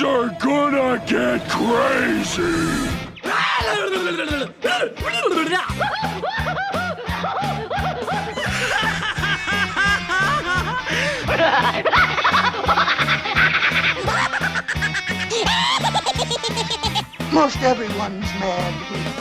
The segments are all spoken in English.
Things are gonna get crazy! Most everyone's mad here.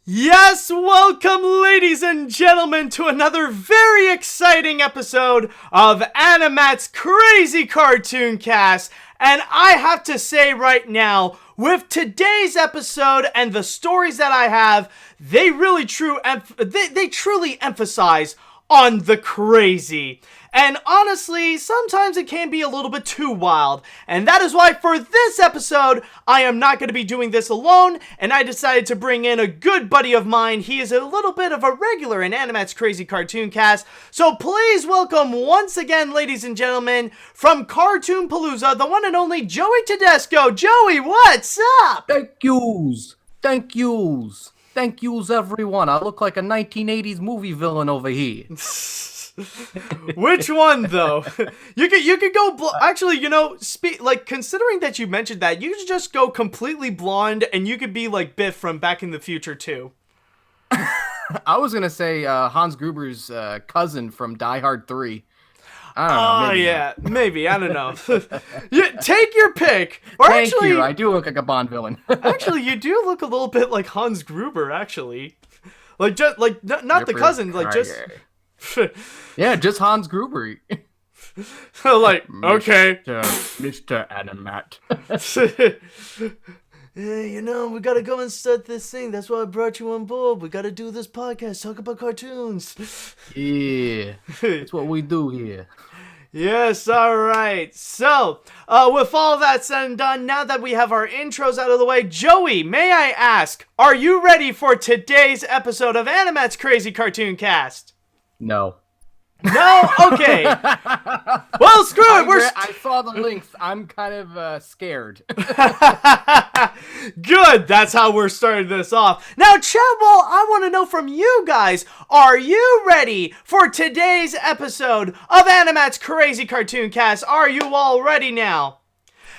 Yes, welcome ladies and gentlemen to another very exciting episode of AniMat's Crazy Cartoon Cast. And I have to say right now, with today's episode and the stories that I have, they truly emphasize on the crazy. And honestly, sometimes it can be a little bit too wild. And that is why for this episode, I am not going to be doing this alone. And I decided to bring in a good buddy of mine. He is a little bit of a regular in AniMat's Crazy Cartoon Cast. So please welcome once again, ladies and gentlemen, from Cartoon Palooza, the one and only Joey Tedesco. Joey, what's up? Thank yous, everyone. I look like a 1980s movie villain over here. Which one though? You could go actually, considering that you mentioned that, you could just go completely blonde and you could be like Biff from Back in the Future too. I was gonna say Hans Gruber's cousin from Die Hard 3. I don't know. Maybe. I don't know. Take your pick. Or Thank actually, you. I do look like a Bond villain. Actually, you do look a little bit like Hans Gruber. Actually, not the cousin. Like just. Yeah, just Hans Gruber. Like, okay. Mr. AniMat. Hey, we gotta go and start this thing. That's why I brought you on board. We gotta do this podcast, talk about cartoons. Yeah, that's what we do here. Yes, alright. So, with all that said and done, now that we have our intros out of the way, Joey, may I ask, are you ready for today's episode of AniMat's Crazy Cartoon Cast? No. No? Okay. Well, screw it. I saw the links. I'm kind of scared. Good. That's how we're starting this off. Now, Chadwell, I want to know from you guys, are you ready for today's episode of AniMat's Crazy Cartoon Cast? Are you all ready now?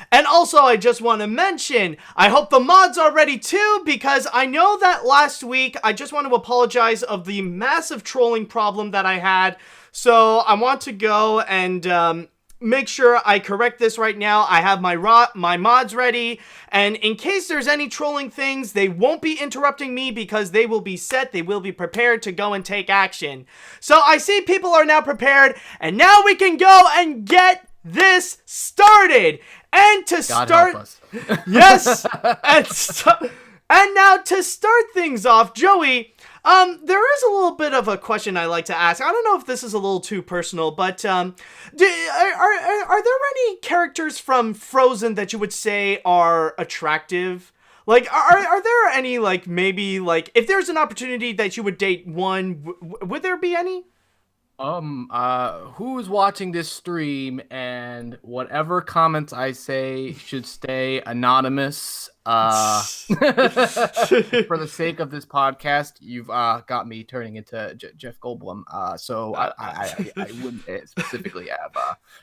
And also, I just want to mention, I hope the mods are ready too, because I know that last week, I just want to apologize of the massive trolling problem that I had. So I want to go and make sure I correct this right now. I have my mods ready, and in case there's any trolling things, they won't be interrupting me because they will be set, they will be prepared to go and take action. So I see people are now prepared, and now we can go and get this started. And to God start, help us. yes, and now to start things off, Joey, there is a little bit of a question I like to ask. I don't know if this is a little too personal, but are there any characters from Frozen that you would say are attractive? Like, are there any, like, maybe, like, if there's an opportunity that you would date one, would there be any? Who's watching this stream, and whatever comments I say should stay anonymous, for the sake of this podcast. You've, got me turning into Jeff Goldblum, so I wouldn't specifically have,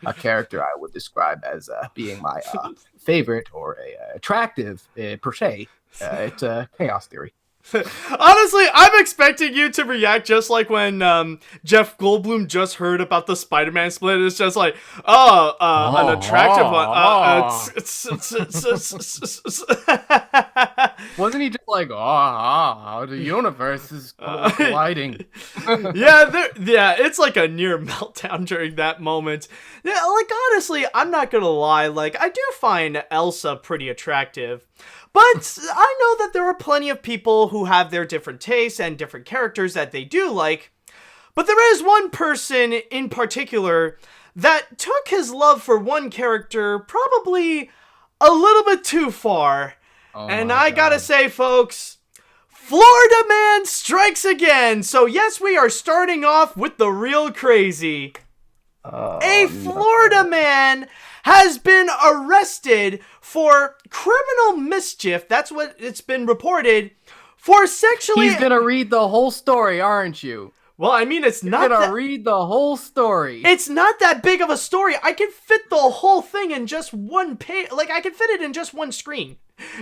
a character I would describe as, being my, favorite or attractive, per se. It's a chaos theory. Honestly, I'm expecting you to react just like when Jeff Goldblum just heard about the Spider-Man split. It's just like, an attractive one. Wasn't he just like, the universe is colliding? Yeah, it's like a near meltdown during that moment. Yeah, like, honestly, I'm not gonna lie, like, I do find Elsa pretty attractive. But I know that there are plenty of people who have their different tastes and different characters that they do like. But there is one person in particular that took his love for one character probably a little bit too far. And I gotta say, folks, Florida Man strikes again. So yes, we are starting off with the real crazy. A Florida man has been arrested for criminal mischief. That's what it's been reported. For sexually... He's gonna read the whole story, aren't you? Well, I mean, it's not gonna that... read the whole story. It's not that big of a story. I can fit the whole thing in just one page. Like, I can fit it in just one screen.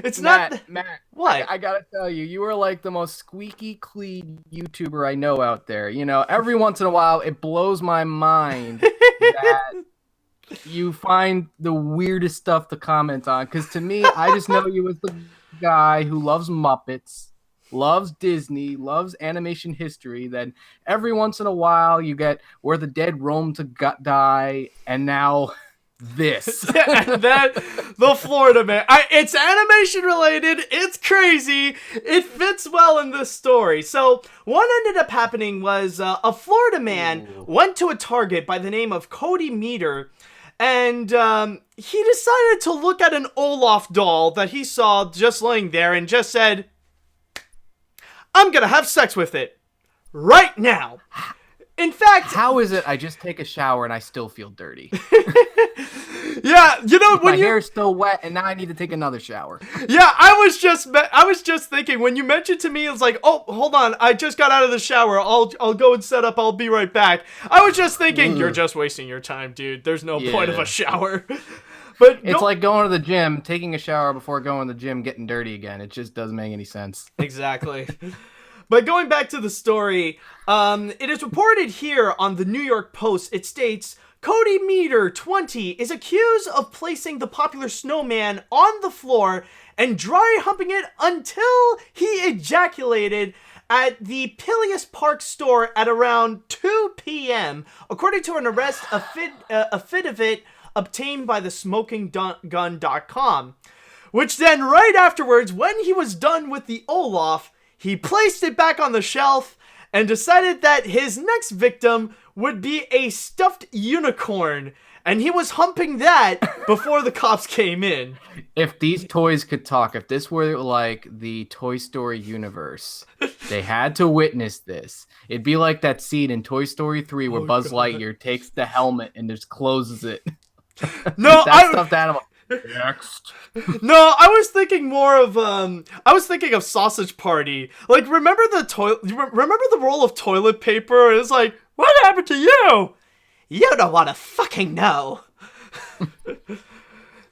It's Matt, not... What? I gotta tell you, you are like the most squeaky clean YouTuber I know out there. You know, every once in a while, it blows my mind that you find the weirdest stuff to comment on. Because to me, I just know you as the guy who loves Muppets, loves Disney, loves animation history. Then every once in a while, you get Where the Dead Roam to Die, and now this. And then the Florida Man. It's animation related. It's crazy. It fits well in this story. So what ended up happening was a Florida man went to a Target by the name of Cody Meter. And he decided to look at an Olaf doll that he saw just laying there and just said, I'm gonna have sex with it right now. In fact, how is it I just take a shower and I still feel dirty? Yeah, you know, when my hair's still wet and now I need to take another shower. Yeah, I was just thinking when you mentioned to me, it's like, oh, hold on, I just got out of the shower. I'll go and set up. I'll be right back. I was just thinking, you're just wasting your time, dude. There's no point of a shower. But it's like going to the gym, taking a shower before going to the gym, getting dirty again. It just doesn't make any sense. Exactly. But going back to the story, it is reported here on the New York Post. It states, Cody Meter, 20, is accused of placing the popular snowman on the floor and dry humping it until he ejaculated at the Pilius Park store at around 2 p.m., according to an arrest affidavit obtained by the SmokingGun.com. Which then, right afterwards, when he was done with the Olaf, he placed it back on the shelf and decided that his next victim would be a stuffed unicorn. And he was humping that before the cops came in. If these toys could talk, if this were like the Toy Story universe, they had to witness this. It'd be like that scene in Toy Story 3 where Buzz Lightyear takes the helmet and just closes it. No, that stuffed animal. Next. No, I was thinking more of Sausage Party. Like, remember the roll of toilet paper? It's like, what happened to you? You don't want to fucking know.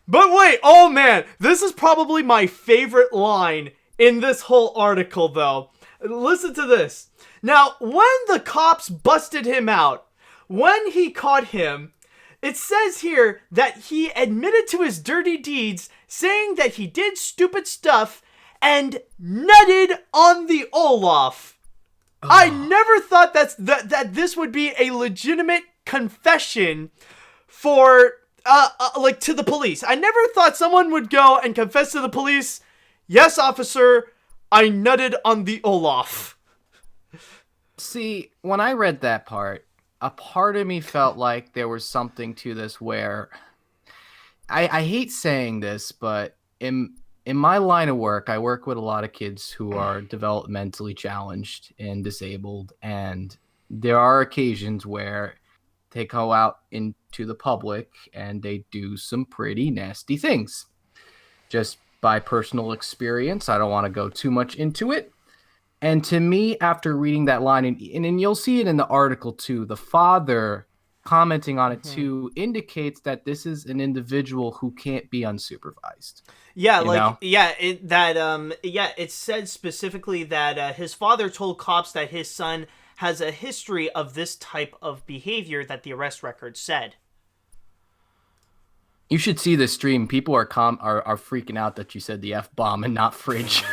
But wait, oh man, this is probably my favorite line in this whole article, though. Listen to this. Now, when the cops busted him out, when he caught him, it says here that he admitted to his dirty deeds, saying that he did stupid stuff and nutted on the Olaf. Oh. I never thought that this would be a legitimate confession for like to the police. I never thought someone would go and confess to the police, "Yes, officer, I nutted on the Olaf." See, when I read that part, a part of me felt like there was something to this where I hate saying this, but in my line of work, I work with a lot of kids who are developmentally challenged and disabled, and there are occasions where they go out into the public and they do some pretty nasty things. Just by personal experience, I don't want to go too much into it. And to me, after reading that line, and you'll see it in the article too, the father commenting on it too indicates that this is an individual who can't be unsupervised. Yeah, it said specifically that his father told cops that his son has a history of this type of behavior that the arrest record said. You should see this stream. People are freaking out that you said the F-bomb and not fridge.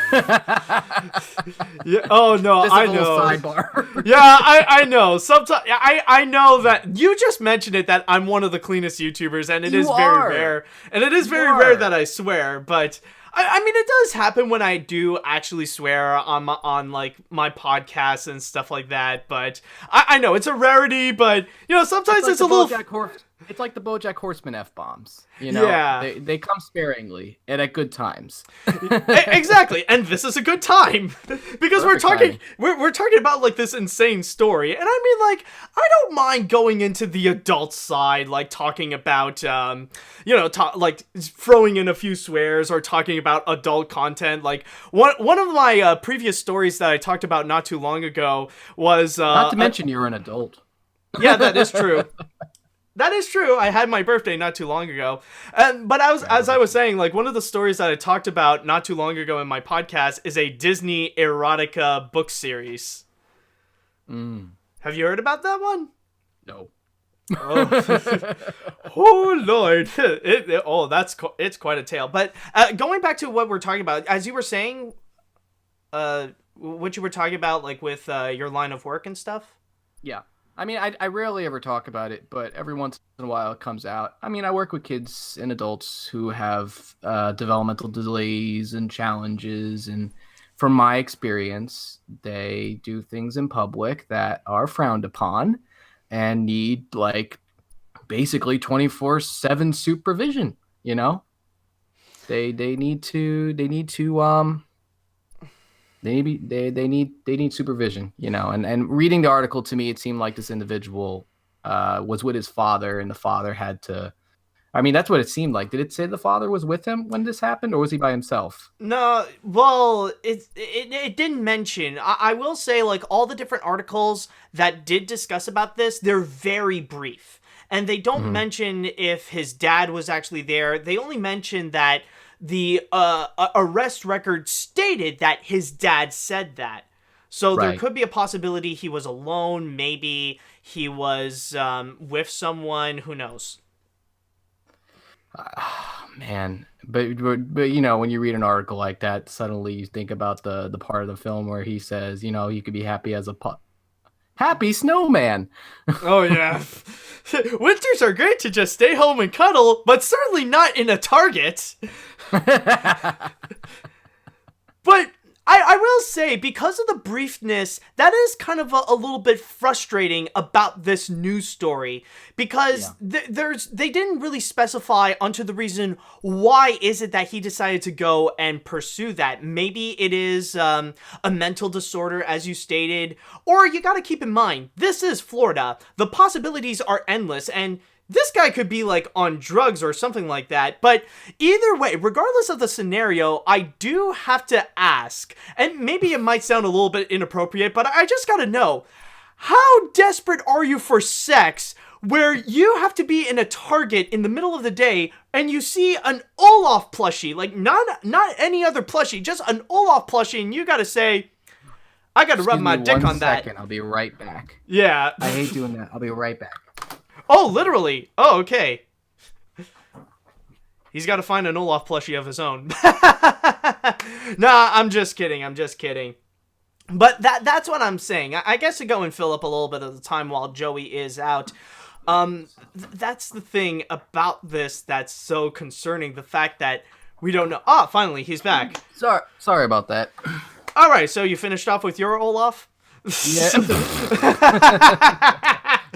Yeah, oh no, just I know. Sidebar. Yeah, I know. Sometimes I know that you just mentioned it that I'm one of the cleanest YouTubers, and it is very rare. And it is very rare that I swear, but I mean, it does happen when I do actually swear on like my podcasts and stuff like that. But I know it's a rarity, but you know sometimes it's a little. It's like the BoJack Horseman F-bombs. You know, Yeah. they come sparingly and at good times. Exactly, and this is a good time because we're talking about like this insane story, and I mean, like, I don't mind going into the adult side, like talking about like throwing in a few swears or talking about adult content. Like one of my previous stories that I talked about not too long ago was not to mention you're an adult. Yeah, that is true. That is true. I had my birthday not too long ago. But as I was saying, like, one of the stories that I talked about not too long ago in my podcast is a Disney erotica book series. Have you heard about that one? No. Oh, oh Lord. It's quite a tale. But going back to what we're talking about, as you were saying, what you were talking about, like, with your line of work and stuff? Yeah. I mean, I rarely ever talk about it, but every once in a while it comes out. I mean, I work with kids and adults who have developmental delays and challenges. And from my experience, they do things in public that are frowned upon and need, like, basically 24/7 supervision, you know? They need supervision, you know, and reading the article, to me, it seemed like this individual was with his father, and the father had to, I mean, that's what it seemed like. Did it say the father was with him when this happened, or was he by himself? No, well, it didn't mention. I will say, like, all the different articles that did discuss about this, they're very brief. And they don't mention if his dad was actually there. They only mention that the arrest record stated that his dad said that. So there could be a possibility he was alone. Maybe he was with someone. Who knows? Man, but you know, when you read an article like that, suddenly you think about the part of the film where he says, you know, you could be happy as a happy snowman. Oh yeah. Winters are great to just stay home and cuddle, but certainly not in a Target. But I will say, because of the briefness, that is kind of a little bit frustrating about this news story, because they didn't really specify onto the reason why is it that he decided to go and pursue that. Maybe it is a mental disorder, as you stated, or you gotta keep in mind, this is Florida. The possibilities are endless, and this guy could be, like, on drugs or something like that. But either way, regardless of the scenario, I do have to ask, and maybe it might sound a little bit inappropriate, but I just gotta know, how desperate are you for sex where you have to be in a Target in the middle of the day and you see an Olaf plushie, like, not any other plushie, just an Olaf plushie, and you gotta say, I gotta rub my dick on that. Second, I'll be right back. Yeah. I hate doing that. I'll be right back. Oh, literally. Oh, okay. He's got to find an Olaf plushie of his own. Nah, I'm just kidding. But that's what I'm saying. I guess to go and fill up a little bit of the time while Joey is out. That's the thing about this that's so concerning. The fact that we don't know. Ah, finally, he's back. Sorry about that. All right, so you finished off with your Olaf? Yeah.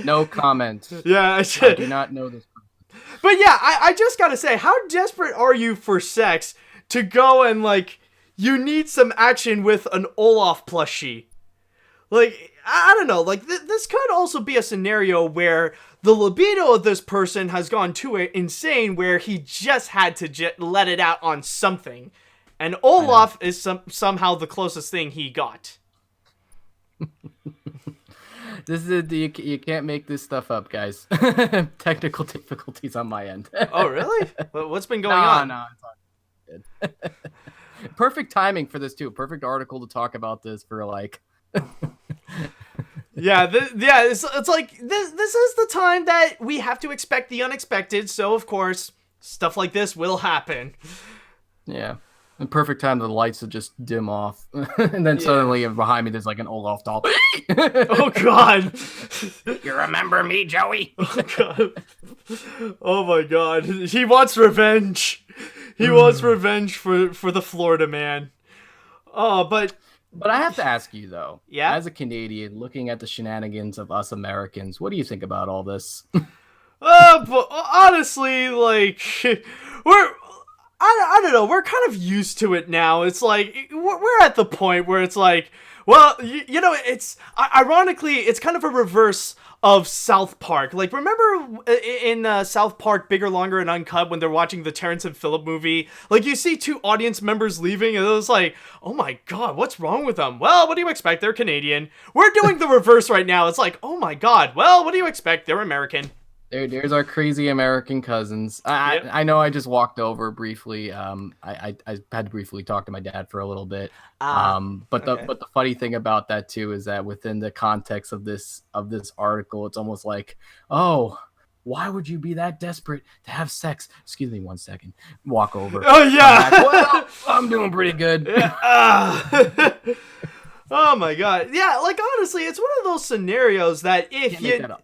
No comment. Yeah, I do not know this. But yeah, I just gotta say, how desperate are you for sex to go and, like, you need some action with an Olaf plushie? Like, I don't know, like, this could also be a scenario where the libido of this person has gone too insane, where he just had to let it out on something. And Olaf is somehow the closest thing he got. This is you can't make this stuff up, guys. Technical difficulties on my end. Oh, really? What's been going on? No, it's all good. Perfect timing for this too. Perfect article to talk about this for, like. It's like this is the time that we have to expect the unexpected. So of course, stuff like this will happen. Yeah. The perfect time the lights would just dim off. And then suddenly behind me there's, like, an Olaf doll. Oh god. You remember me, Joey? Oh god. Oh my god. He wants revenge. He wants revenge for the Florida man. Oh, but I have to ask you, though. Yeah? As a Canadian, looking at the shenanigans of us Americans, what do you think about all this? But honestly, like, I don't know, we're kind of used to it now. It's like, we're at the point where it's like, well, you know, it's, ironically, it's kind of a reverse of South Park. Like, remember in South Park, Bigger, Longer, and Uncut, when they're watching the Terrence and Phillip movie? Like, you see two audience members leaving, and it was like, oh my god, what's wrong with them? Well, what do you expect? They're Canadian. We're doing the reverse right now. It's like, oh my god, well, what do you expect? They're American. There's our crazy American cousins. Yep. I know I just walked over briefly. I had to briefly talk to my dad for a little bit. But the funny thing about that too is that within the context of this article, it's almost like, oh, why would you be that desperate to have sex? Excuse me 1 second. Walk over. Oh yeah. Well, I'm doing pretty good. Oh my god. Yeah, like honestly, it's one of those scenarios that if Can't make that up.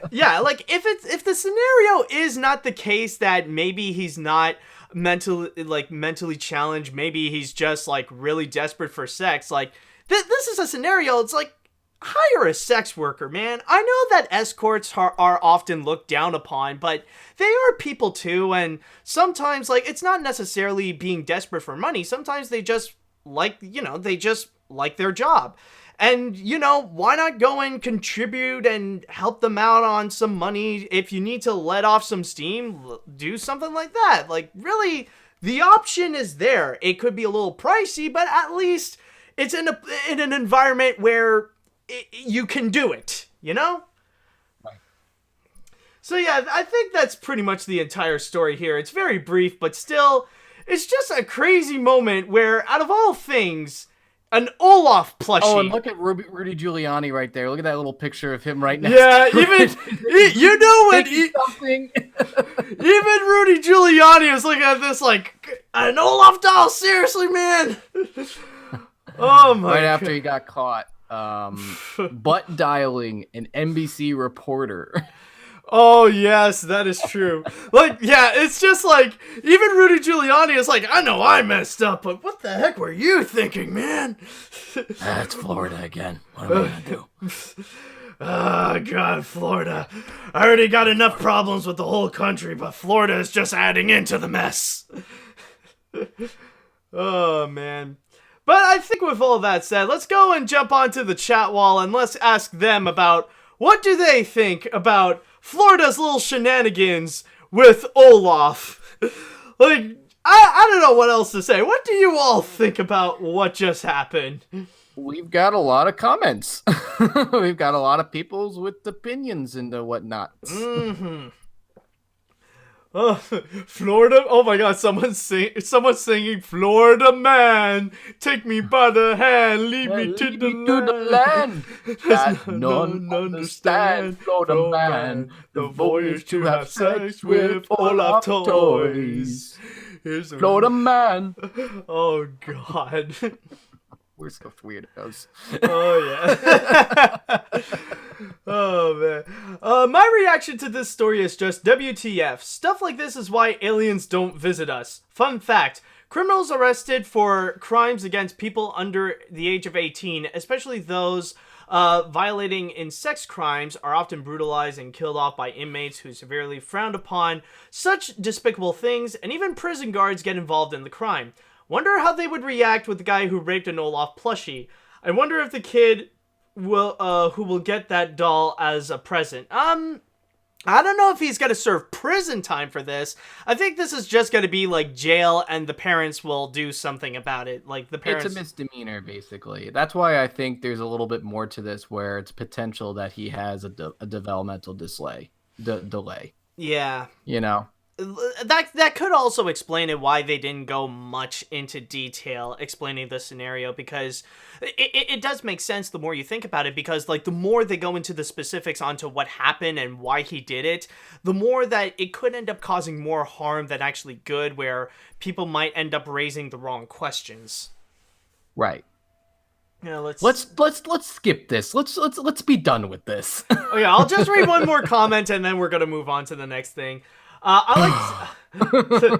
yeah, like if the scenario is not the case that maybe he's not mentally challenged, maybe he's just like really desperate for sex, like this is a scenario, it's like, hire a sex worker, man. I know that escorts are often looked down upon, but they are people too, and sometimes, like, it's not necessarily being desperate for money. Sometimes they just like, they just like their job. And, why not go and contribute and help them out on some money? If you need to let off some steam, do something like that. Like, really, the option is there. It could be a little pricey, but at least it's in an environment where you can do it, Right. So yeah, I think that's pretty much the entire story here. It's very brief, but still, it's just a crazy moment where, out of all things, an Olaf plushie. Oh, and look at Rudy Giuliani right there. Look at that little picture of him right now. Yeah, even even Rudy Giuliani is looking at this like, an Olaf doll. Seriously, man. Oh my! Right after he got caught, butt dialing an NBC reporter. Oh, yes, that is true. Like, yeah, it's just like, even Rudy Giuliani is like, I know I messed up, but what the heck were you thinking, man? That's Florida again. What am I gonna do? Oh, God, Florida. I already got enough problems with the whole country, but Florida is just adding into the mess. Oh, man. But I think with all that said, let's go and jump onto the chat wall and let's ask them about what do they think about Florida's little shenanigans with Olaf. Like, I don't know what else to say. What do you all think about what just happened? We've got a lot of comments. We've got a lot of peoples with opinions and whatnot. Mm-hmm. Oh, Florida! Oh my God! Someone's singing "Florida Man, take me by the hand, lead me to the land that none understand. Florida Man, the voyage to have sex with Olaf toys. Florida Man. Oh God. We're so weirdos. Oh yeah. Oh man. My reaction to this story is just WTF. Stuff like this is why aliens don't visit us. Fun fact. Criminals arrested for crimes against people under the age of 18, especially those violating in sex crimes, are often brutalized and killed off by inmates who severely frowned upon such despicable things, and even prison guards get involved in the crime. Wonder how they would react with the guy who raped an Olaf plushie. I wonder if the kid who will get that doll as a present. I don't know if he's gonna serve prison time for this. I think this is just gonna be like jail, and the parents will do something about it. Like the parents. It's a misdemeanor, basically. That's why I think there's a little bit more to this, where it's potential that he has a developmental delay. Yeah. That could also explain it why they didn't go much into detail explaining the scenario, because it does make sense the more you think about it, because like the more they go into the specifics onto what happened and why he did it, the more that it could end up causing more harm than actually good, where people might end up raising the wrong questions. Right. Let's skip this. Let's be done with I yeah, I'll just read one more comment and then we're gonna move on to the next thing. I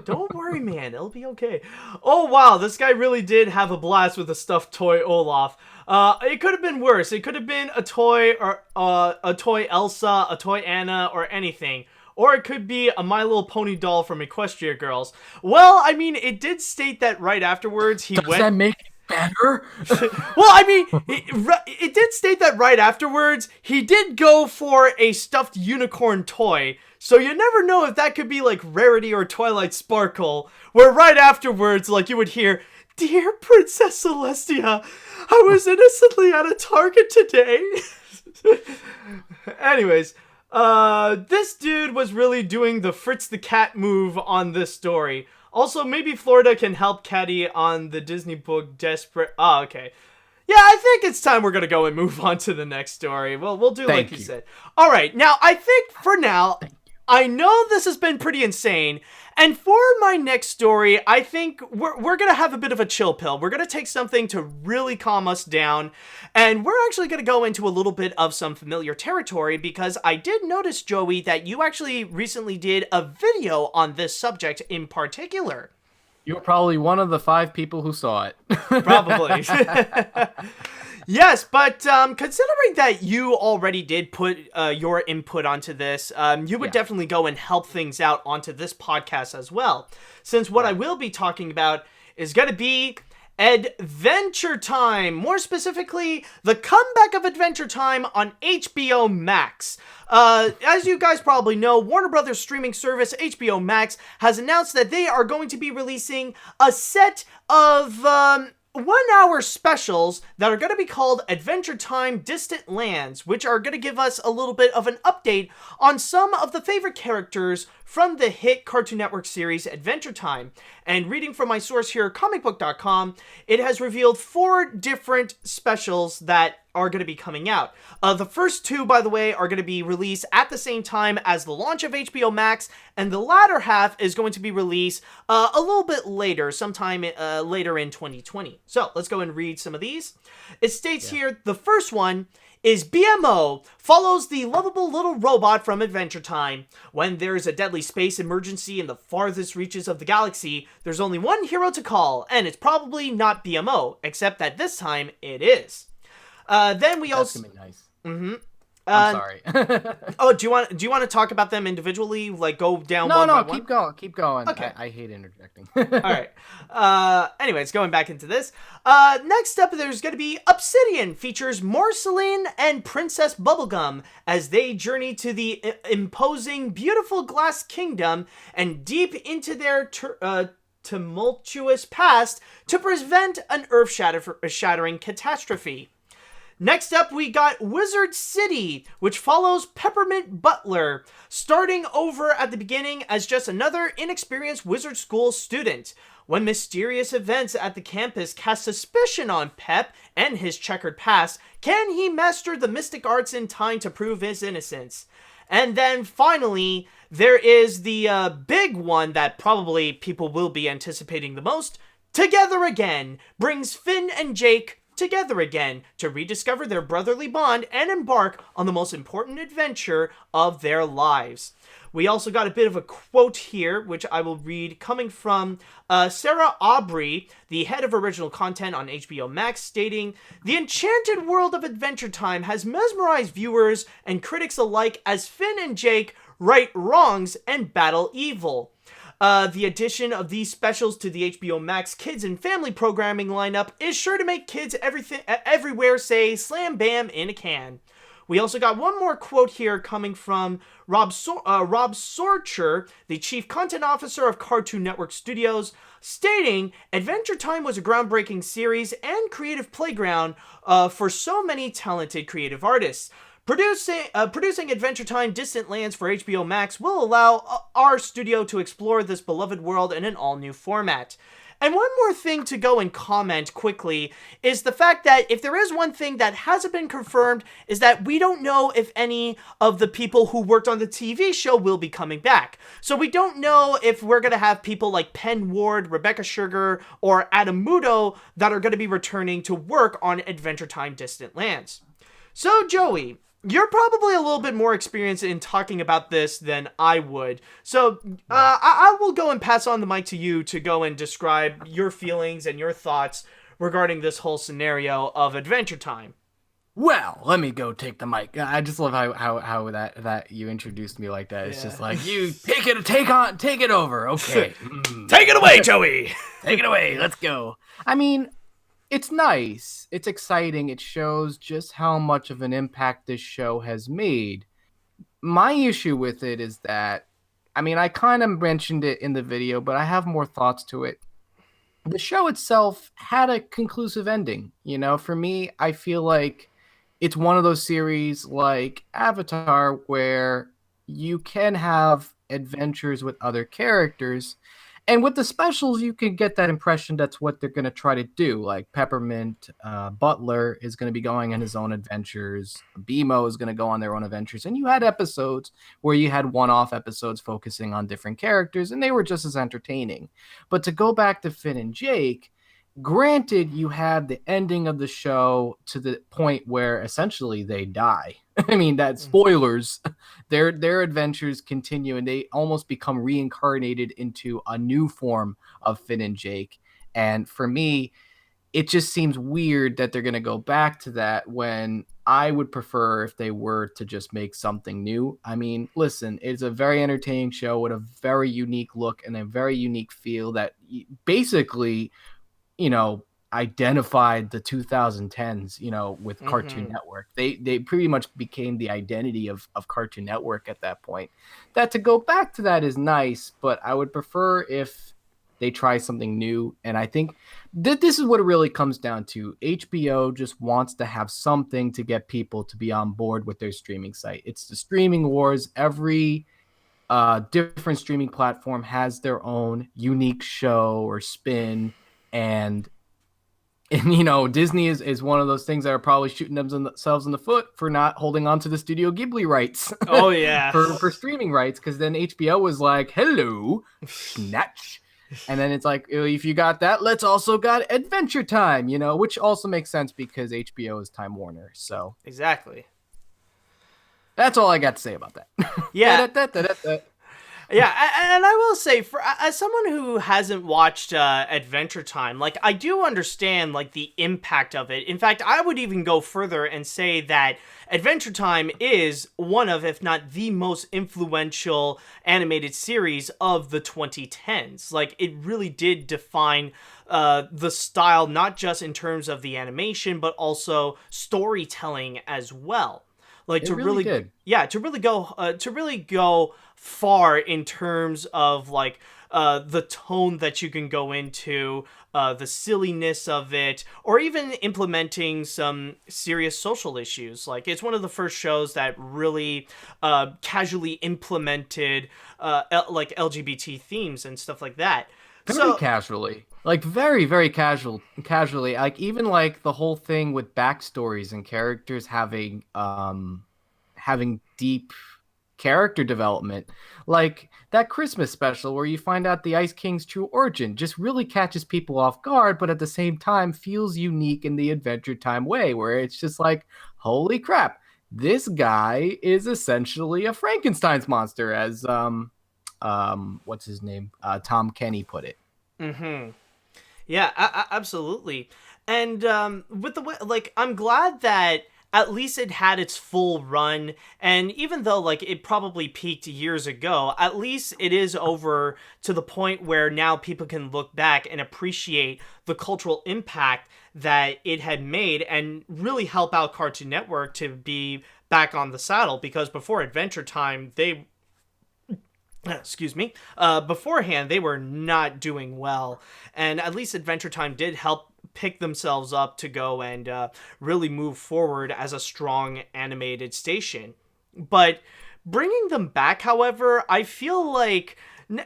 Don't worry, man. It'll be okay. Oh, wow. This guy really did have a blast with a stuffed toy Olaf. It could have been worse. It could have been a toy or a toy Elsa, a toy Anna, or anything. Or it could be a My Little Pony doll from Equestria Girls. Well, I mean, it did state that right afterwards he Does went... that make it better? Well, I mean, it did state that right afterwards he did go for a stuffed unicorn toy. So you never know if that could be like Rarity or Twilight Sparkle, where right afterwards, like, you would hear, "Dear Princess Celestia, I was innocently at a Target today." Anyways, this dude was really doing the Fritz the Cat move on this story. Also, maybe Florida can help Caddy on the Disney book Desperate... Oh, okay. Yeah, I think it's time we're going to go and move on to the next story. Well, we'll do like you said. All right, now, I think for now, I know this has been pretty insane, and for my next story, I think we're going to have a bit of a chill pill. We're going to take something to really calm us down, and we're actually going to go into a little bit of some familiar territory, because I did notice, Joey, that you actually recently did a video on this subject in particular. You were probably one of the 5 people who saw it. Probably. Yes, but considering that you already did put your input onto this, you would definitely go and help things out onto this podcast as well. Since what I will be talking about is going to be Adventure Time. More specifically, the comeback of Adventure Time on HBO Max. As you guys probably know, Warner Brothers streaming service HBO Max has announced that they are going to be releasing a set of 1-hour specials that are going to be called Adventure Time Distant Lands, which are going to give us a little bit of an update on some of the favorite characters from the hit Cartoon Network series Adventure Time. And reading from my source here, comicbook.com, it has revealed 4 different specials that are going to be coming out. The first 2, by the way, are going to be released at the same time as the launch of HBO Max, and the latter half is going to be released a little bit later, sometime later in 2020. So let's go and read some of these. It states here, the first one is BMO follows the lovable little robot from Adventure Time. When there's a deadly space emergency in the farthest reaches of the galaxy, there's only one hero to call, and it's probably not BMO, except that this time it is. Then we That's also... gonna be nice. Mm-hmm. I'm sorry. Oh, do you want to talk about them individually? Like, go down No, one by one? keep going. Okay. I hate interjecting. All right. Anyways, going back into this. Next up, there's going to be Obsidian, features Marceline and Princess Bubblegum as they journey to the imposing, beautiful Glass Kingdom and deep into their tumultuous past to prevent an earth-shattering catastrophe. Next up, we got Wizard City, which follows Peppermint Butler, starting over at the beginning as just another inexperienced wizard school student. When mysterious events at the campus cast suspicion on Pep and his checkered past, can he master the mystic arts in time to prove his innocence? And then finally, there is the big one that probably people will be anticipating the most. Together Again brings Finn and Jake together again to rediscover their brotherly bond and embark on the most important adventure of their lives. We also got a bit of a quote here, which I will read, coming from Sarah Aubrey, the head of original content on HBO Max, stating, "The enchanted world of Adventure Time has mesmerized viewers and critics alike as Finn and Jake right wrongs and battle evil. The addition of these specials to the HBO Max kids and family programming lineup is sure to make kids everywhere say slam bam in a can." We also got one more quote here coming from Rob Sorcher, the chief content officer of Cartoon Network Studios, stating, "Adventure Time was a groundbreaking series and creative playground for so many talented creative artists. Producing Adventure Time Distant Lands for HBO Max will allow our studio to explore this beloved world in an all-new format." And one more thing to go and comment quickly is the fact that if there is one thing that hasn't been confirmed is that we don't know if any of the people who worked on the TV show will be coming back. So we don't know if we're going to have people like Penn Ward, Rebecca Sugar, or Adam Muto that are going to be returning to work on Adventure Time Distant Lands. So, Joey, you're probably a little bit more experienced in talking about this than I would. So I will go and pass on the mic to you to go and describe your feelings and your thoughts regarding this whole scenario of Adventure Time. Well, let me go take the mic. I just love how that you introduced me like that. It's just like, you take it over. Okay. Take it away, Joey! Take it away. Let's go. I mean, it's nice. It's exciting. It shows just how much of an impact this show has made. My issue with it is that, I mean, I kind of mentioned it in the video, but I have more thoughts to it. The show itself had a conclusive ending. You know, for me, I feel like it's one of those series like Avatar where you can have adventures with other characters. And with the specials, you can get that impression that's what they're going to try to do. Like Peppermint Butler is going to be going on his own adventures. BMO is going to go on their own adventures. And you had episodes where you had one-off episodes focusing on different characters, and they were just as entertaining. But to go back to Finn and Jake, granted, you had the ending of the show to the point where essentially they die. I mean, that's spoilers. Their adventures continue, and they almost become reincarnated into a new form of Finn and Jake. And for me, it just seems weird that they're going to go back to that when I would prefer if they were to just make something new. I mean, listen, it's a very entertaining show with a very unique look and a very unique feel that basically, you know, identified the 2010s, you know, with Cartoon Network. They pretty much became the identity of Cartoon Network at that point. That to go back to that is nice, but I would prefer if they try something new. And I think that this is what it really comes down to. HBO just wants to have something to get people to be on board with their streaming site. It's the streaming wars. Every different streaming platform has their own unique show or spin. And you know, Disney is one of those things that are probably shooting themselves in the foot for not holding on to the Studio Ghibli rights. Oh, yeah. for streaming rights, because then HBO was like, hello, snatch. And then it's like, if you got that, let's also got Adventure Time, you know, which also makes sense because HBO is Time Warner. So exactly. That's all I got to say about that. Yeah. Yeah, and I will say, for as someone who hasn't watched Adventure Time, like, I do understand, like, the impact of it. In fact, I would even go further and say that Adventure Time is one of, if not the most influential animated series of the 2010s. Like, it really did define the style, not just in terms of the animation, but also storytelling as well. Like, to really did. Yeah, to really go far in terms of, like, the tone that you can go into, the silliness of it, or even implementing some serious social issues. Like, it's one of the first shows that really casually implemented like LGBT themes and stuff like that. Very casually. Like, very, very casually. Like, even, like, the whole thing with backstories and characters having deep character development. Like, that Christmas special where you find out the Ice King's true origin just really catches people off guard, but at the same time feels unique in the Adventure Time way, where it's just like, holy crap, this guy is essentially a Frankenstein's monster, as what's his name? Tom Kenny put it. Yeah, absolutely. And with the way, like, I'm glad that at least it had its full run, and even though, like, it probably peaked years ago, at least it is over to the point where now people can look back and appreciate the cultural impact that it had made and really help out Cartoon Network to be back on the saddle, because before Adventure Time, beforehand, they were not doing well, and at least Adventure Time did help pick themselves up to go and really move forward as a strong animated station. But bringing them back, however, I feel like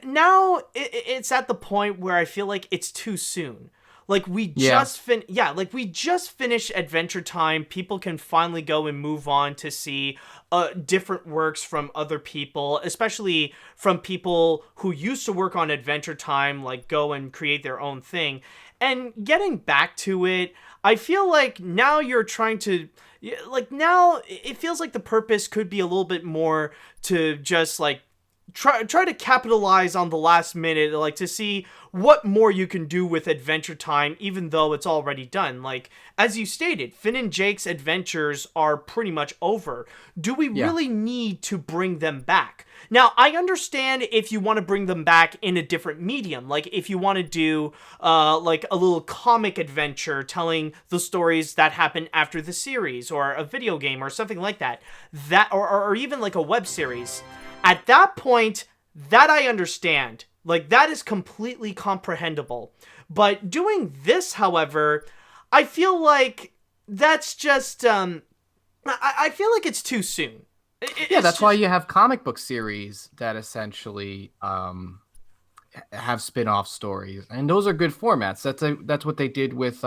now it's at the point where I feel like it's too soon. Like, we just finished Adventure Time. People can finally go and move on to see different works from other people, especially from people who used to work on Adventure Time, like, go and create their own thing. And getting back to it, I feel like now you're trying to, like, now it feels like the purpose could be a little bit more to just, like, try to capitalize on the last minute, like, to see what more you can do with Adventure Time, even though it's already done. Like, as you stated, Finn and Jake's adventures are pretty much over. Do we really need to bring them back? Now, I understand if you want to bring them back in a different medium, like if you want to do like a little comic adventure telling the stories that happen after the series, or a video game or something like that, or even like a web series. At that point, that I understand. Like, that is completely comprehensible. But doing this, however, I feel like that's just, I feel like it's too soon. That's why you have comic book series that essentially have spin-off stories, and those are good formats. That's what they did with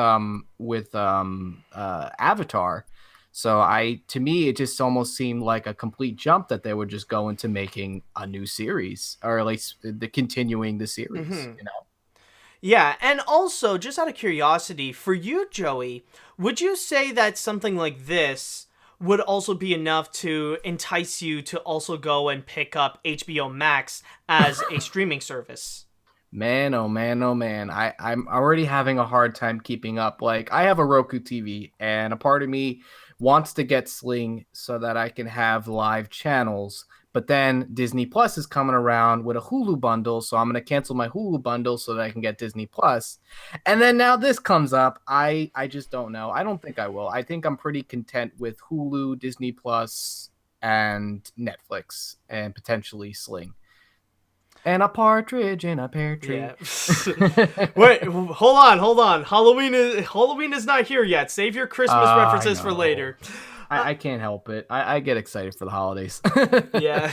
Avatar. So to me, it just almost seemed like a complete jump that they would just go into making a new series, or at least continuing the series. You know. Yeah, and also, just out of curiosity, for you, Joey, would you say that something like this would also be enough to entice you to also go and pick up HBO Max as a streaming service? Man, oh man, oh man. I'm already having a hard time keeping up. Like, I have a Roku TV, and a part of me wants to get Sling so that I can have live channels. But then Disney Plus is coming around with a Hulu bundle, so I'm going to cancel my Hulu bundle so that I can get Disney Plus. And then now this comes up. I just don't know. I don't think I will. I think I'm pretty content with Hulu, Disney Plus, and Netflix, and potentially Sling. And a partridge in a pear tree. Yeah. Wait, hold on. Halloween is not here yet. Save your Christmas references for later. I can't help it. I get excited for the holidays. Yeah,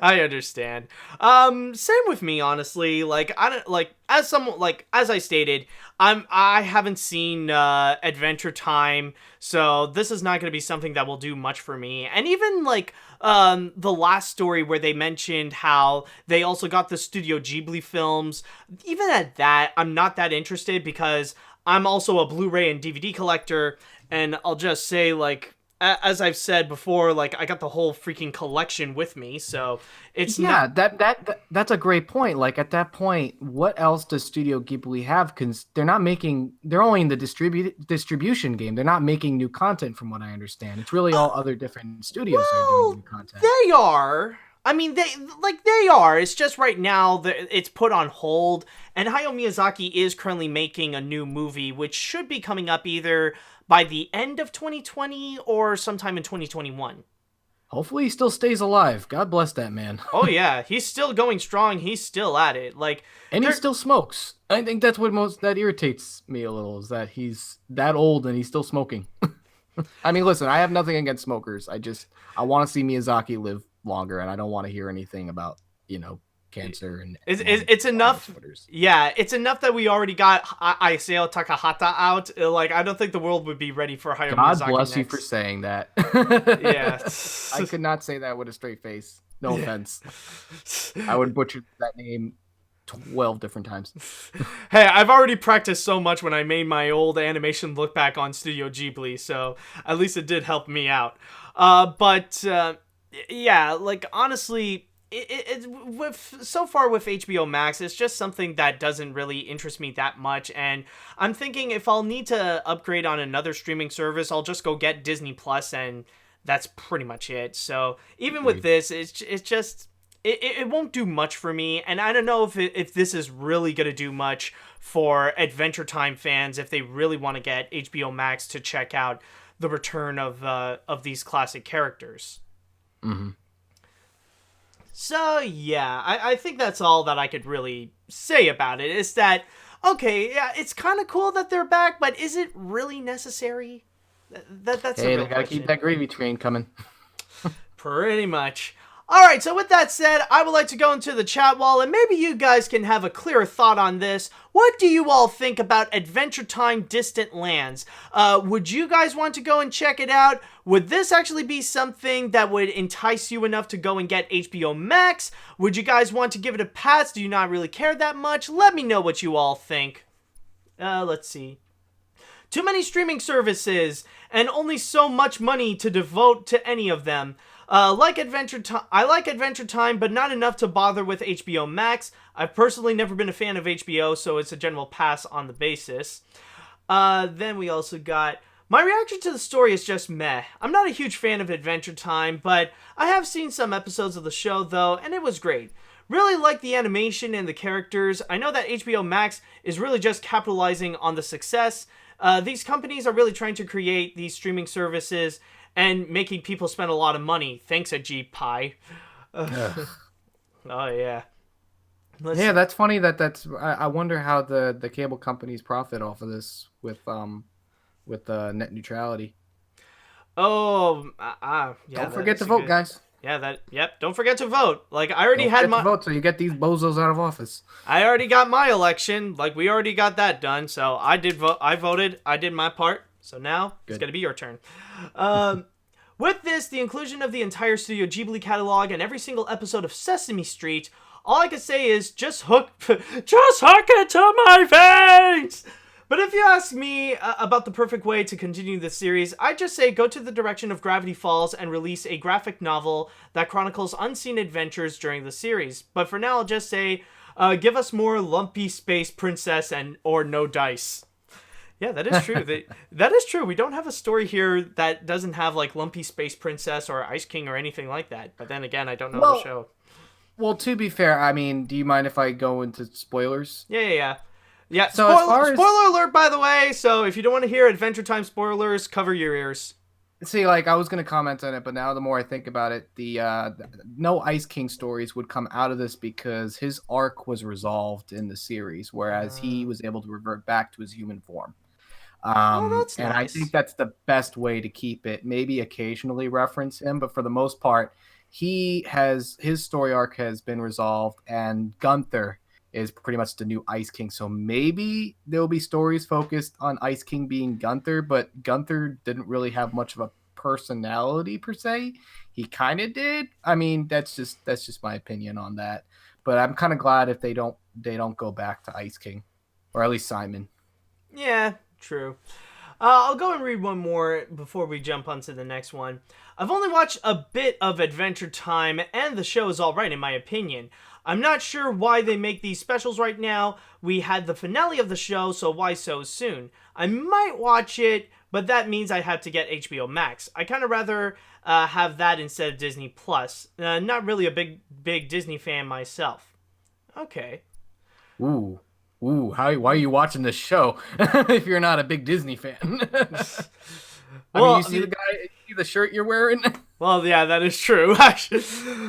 I understand. Same with me, honestly. Like, I don't like, as I stated, I haven't seen Adventure Time, so this is not going to be something that will do much for me. And even like the last story where they mentioned how they also got the Studio Ghibli films, even at that, I'm not that interested because I'm also a Blu-ray and DVD collector, and I'll just say, like, as I've said before, like, I got the whole freaking collection with me, so it's not... that's a great point. Like, at that point, what else does Studio Ghibli have? Because they're only in the distribution game. They're not making new content, from what I understand. It's really all other different studios that are doing new content. They are. I mean, they are. It's just right now it's put on hold, and Hayao Miyazaki is currently making a new movie, which should be coming up either by the end of 2020 or sometime in 2021. Hopefully he still stays alive. God bless that man. Oh yeah, he's still going strong. He's still at it. Like, and he still smokes. I think that's what that irritates me a little, is that he's that old and he's still smoking. I mean, listen, I have nothing against smokers. I want to see Miyazaki live longer, and I don't want to hear anything about, cancer and it's enough. Yeah, it's enough that we already got Isao Takahata out. Like, I don't think the world would be ready for Hayao Miyazaki. God bless you for saying that. Yeah. I could not say that with a straight face. No offense. I would butcher that name 12 different times. Hey, I've already practiced so much when I made my old animation look back on Studio Ghibli, so at least it did help me out. But yeah, like, honestly, so far with HBO Max, it's just something that doesn't really interest me that much, and I'm thinking if I'll need to upgrade on another streaming service, I'll just go get Disney Plus, and that's pretty much it. So even with this, it won't do much for me, and I don't know if this is really gonna do much for Adventure Time fans if they really want to get HBO Max to check out the return of these classic characters. Mm-hmm. So, yeah, I think that's all that I could really say about it, is that, okay, yeah, it's kind of cool that they're back, but is it really necessary? That's a real they gotta question. keep that gravy train coming. Pretty much. Alright, so with that said, I would like to go into the chat wall, and maybe you guys can have a clearer thought on this. What do you all think about Adventure Time Distant Lands? Would you guys want to go and check it out? Would this actually be something that would entice you enough to go and get HBO Max? Would you guys want to give it a pass? Do you not really care that much? Let me know what you all think. Let's see. Too many streaming services, and only so much money to devote to any of them. I like Adventure Time, but not enough to bother with HBO Max. I've personally never been a fan of HBO, so it's a general pass on the basis. Then we also got... My reaction to the story is just meh. I'm not a huge fan of Adventure Time, but I have seen some episodes of the show, though, and it was great. Really like the animation and the characters. I know that HBO Max is really just capitalizing on the success. These companies are really trying to create these streaming services and making people spend a lot of money. Thanks, Ajit Pai. Oh, yeah. Yeah, that's funny. I wonder how the cable companies profit off of this with net neutrality. Oh, yeah. Don't forget to vote, guys. Yeah, don't forget to vote. Like, I already had my vote, so you get these bozos out of office. I already got my election. Like, we already got that done. So I did vote. I voted. I did my part. So now it's gonna be your turn. With this, the inclusion of the entire Studio Ghibli catalog and every single episode of Sesame Street, all I can say is just hook it to my veins. But if you ask me about the perfect way to continue this series, I'd just say go to the direction of Gravity Falls and release a graphic novel that chronicles unseen adventures during the series. But for now, I'll just say, give us more lumpy space princess or no dice. Yeah, that is true. That is true. We don't have a story here that doesn't have, like, lumpy space princess or Ice King or anything like that. But then again, I don't know the show. Well, to be fair, I mean, do you mind if I go into spoilers? Yeah. Yeah, so spoiler alert, by the way, so if you don't want to hear Adventure Time spoilers, cover your ears. See, like, I was going to comment on it, but now the more I think about it, the no Ice King stories would come out of this because his arc was resolved in the series, whereas he was able to revert back to his human form. That's and nice. I think that's the best way to keep it. Maybe occasionally reference him, but for the most part, his story arc has been resolved, and Gunther is pretty much the new Ice King. So maybe there'll be stories focused on Ice King being Gunther, but Gunther didn't really have much of a personality per se. He kind of did. I mean, that's just my opinion on that. But I'm kind of glad if they don't go back to Ice King, or at least Simon. Yeah, true. I'll go and read one more before we jump onto the next one. I've only watched a bit of Adventure Time, and the show is alright in my opinion. I'm not sure why they make these specials right now. We had the finale of the show, so why so soon? I might watch it, but that means I have to get HBO Max. I kind of rather have that instead of Disney Plus. Not really a big Disney fan myself. Okay. Ooh, why are you watching this show if you're not a big Disney fan? I mean, you see the shirt you're wearing? Well, yeah, that is true. I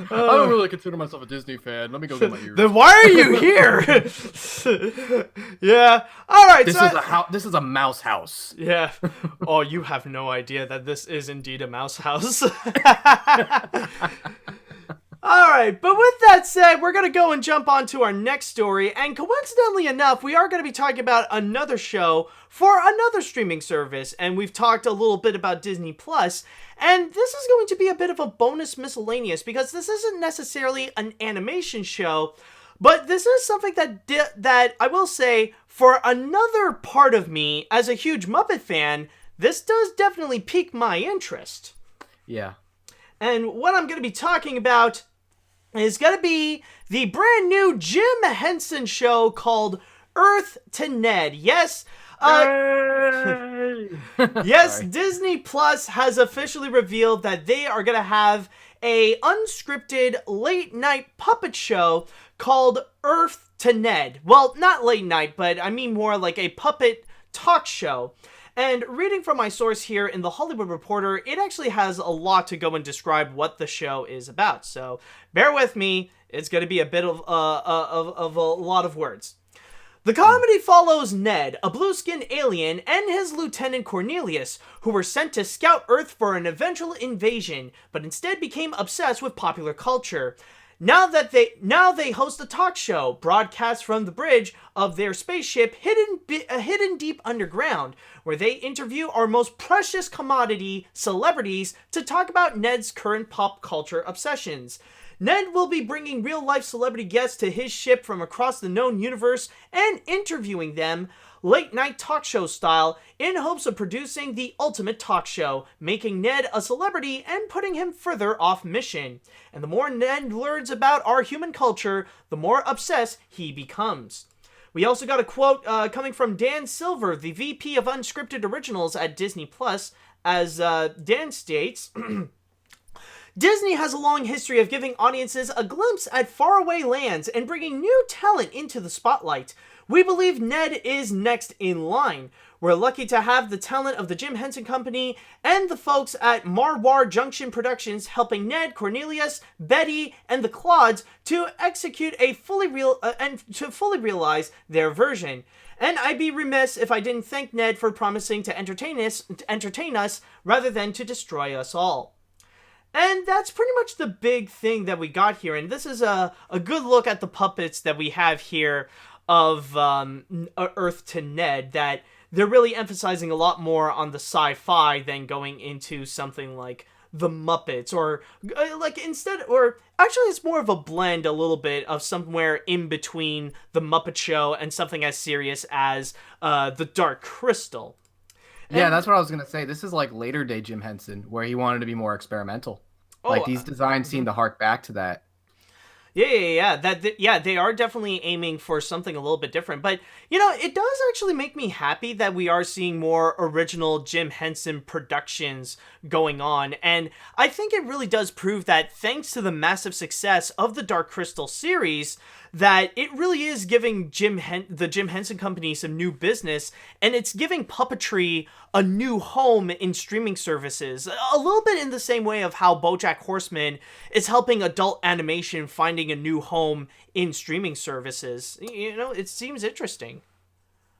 don't really consider myself a Disney fan. Let me go get my ears. Then why are you here? Yeah. All right. This is a mouse house. Yeah. Oh, you have no idea that this is indeed a mouse house. All right, but with that said, we're going to go and jump on to our next story, and coincidentally enough, we are going to be talking about another show for another streaming service, and we've talked a little bit about Disney Plus, and this is going to be a bit of a bonus miscellaneous, because this isn't necessarily an animation show, but this is something that I will say, for another part of me, as a huge Muppet fan, this does definitely pique my interest. Yeah. And what I'm going to be talking about is going to be the brand new Jim Henson show called Earth to Ned. Yes, yes, Disney Plus has officially revealed that they are going to have a unscripted late night puppet show called Earth to Ned. Well, not late night, but I mean more like a puppet talk show. And reading from my source here in The Hollywood Reporter, it actually has a lot to go and describe what the show is about. So bear with me, it's going to be a bit of a lot of words. The comedy follows Ned, a blue-skinned alien, and his lieutenant Cornelius, who were sent to scout Earth for an eventual invasion, but instead became obsessed with popular culture. Now they host a talk show broadcast from the bridge of their spaceship hidden deep underground, where they interview our most precious commodity, celebrities, to talk about Ned's current pop culture obsessions. Ned will be bringing real-life celebrity guests to his ship from across the known universe and interviewing them, late-night talk show style, in hopes of producing the ultimate talk show, making Ned a celebrity and putting him further off mission. And the more Ned learns about our human culture, the more obsessed he becomes. We also got a quote coming from Dan Silver, the VP of Unscripted Originals at Disney Plus, as Dan states, Disney has a long history of giving audiences a glimpse at faraway lands and bringing new talent into the spotlight. We believe Ned is next in line. We're lucky to have the talent of the Jim Henson Company and the folks at Marwar Junction Productions helping Ned, Cornelius, Betty, and the Claudes to execute a fully realize their version. And I'd be remiss if I didn't thank Ned for promising to entertain us rather than to destroy us all. And that's pretty much the big thing that we got here. And this is a good look at the puppets that we have here of Earth to Ned, that they're really emphasizing a lot more on the sci-fi than going into something like the Muppets, or actually it's more of a blend a little bit of somewhere in between the Muppet Show and something as serious as the Dark Crystal. Yeah, that's what I was going to say. This is like later day Jim Henson, where he wanted to be more experimental. Like, these designs seem to hark back to that. Yeah. They are definitely aiming for something a little bit different. But, it does actually make me happy that we are seeing more original Jim Henson productions going on. And I think it really does prove that thanks to the massive success of the Dark Crystal series, that it really is giving the Jim Henson Company some new business, and it's giving puppetry a new home in streaming services. A little bit in the same way of how BoJack Horseman is helping adult animation finding a new home in streaming services. It seems interesting.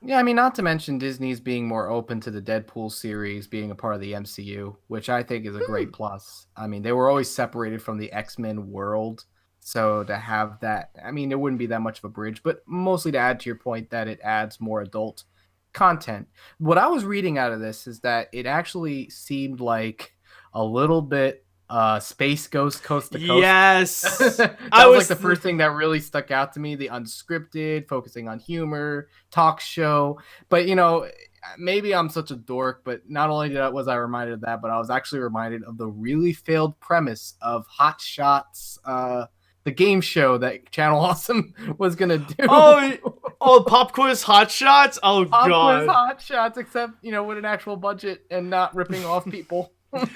Yeah, I mean, not to mention Disney's being more open to the Deadpool series being a part of the MCU, which I think is a great plus. I mean, they were always separated from the X-Men world. So to have that, I mean, it wouldn't be that much of a bridge, but mostly to add to your point that it adds more adult content. What I was reading out of this is that it actually seemed like a little bit Space Ghost Coast to Coast. Yes. that was like the first thing that really stuck out to me, the unscripted, focusing on humor, talk show. But, maybe I'm such a dork, but not only was I reminded of that, but I was actually reminded of the really failed premise of Hot Shots, the game show that Channel Awesome was gonna do. Oh, Pop Quiz Hot Shots? Oh, Pop God. Quiz Hot Shots, except, with an actual budget and not ripping off people. Well,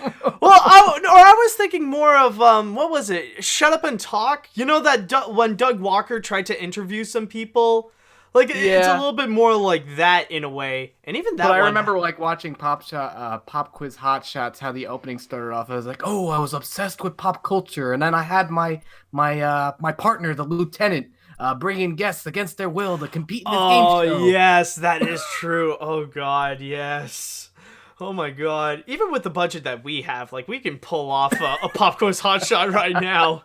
I was thinking more of, what was it? Shut Up and Talk? When Doug Walker tried to interview some people? It's a little bit more like that in a way. And even that But I remember watching Pop Quiz Hot Shots, how the opening started off. I was like, oh, I was obsessed with pop culture. And then I had my partner, the lieutenant, bringing guests against their will to compete in this game show. Oh, yes, that is true. Oh, God, yes. Oh, my God. Even with the budget that we have, we can pull off a Pop Quiz Hot Shot right now.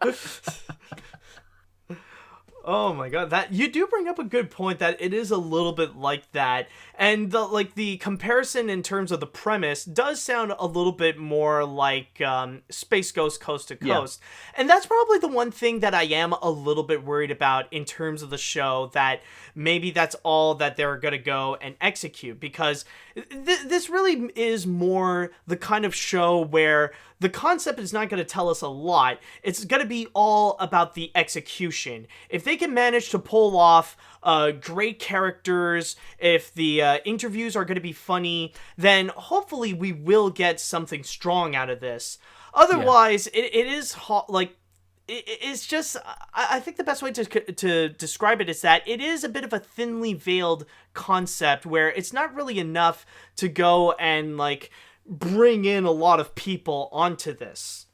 Oh my God, that you do bring up a good point that it is a little bit like that. And the comparison in terms of the premise does sound a little bit more like Space Ghost Coast to Coast. Yeah. And that's probably the one thing that I am a little bit worried about in terms of the show, that maybe that's all that they're going to go and execute, because this really is more the kind of show where the concept is not going to tell us a lot. It's going to be all about the execution. If they can manage to pull off great characters, if the interviews are going to be funny, then hopefully we will get something strong out of this. Otherwise, it is it's just, I think the best way to describe it is that it is a bit of a thinly veiled concept where it's not really enough to go and bring in a lot of people onto this.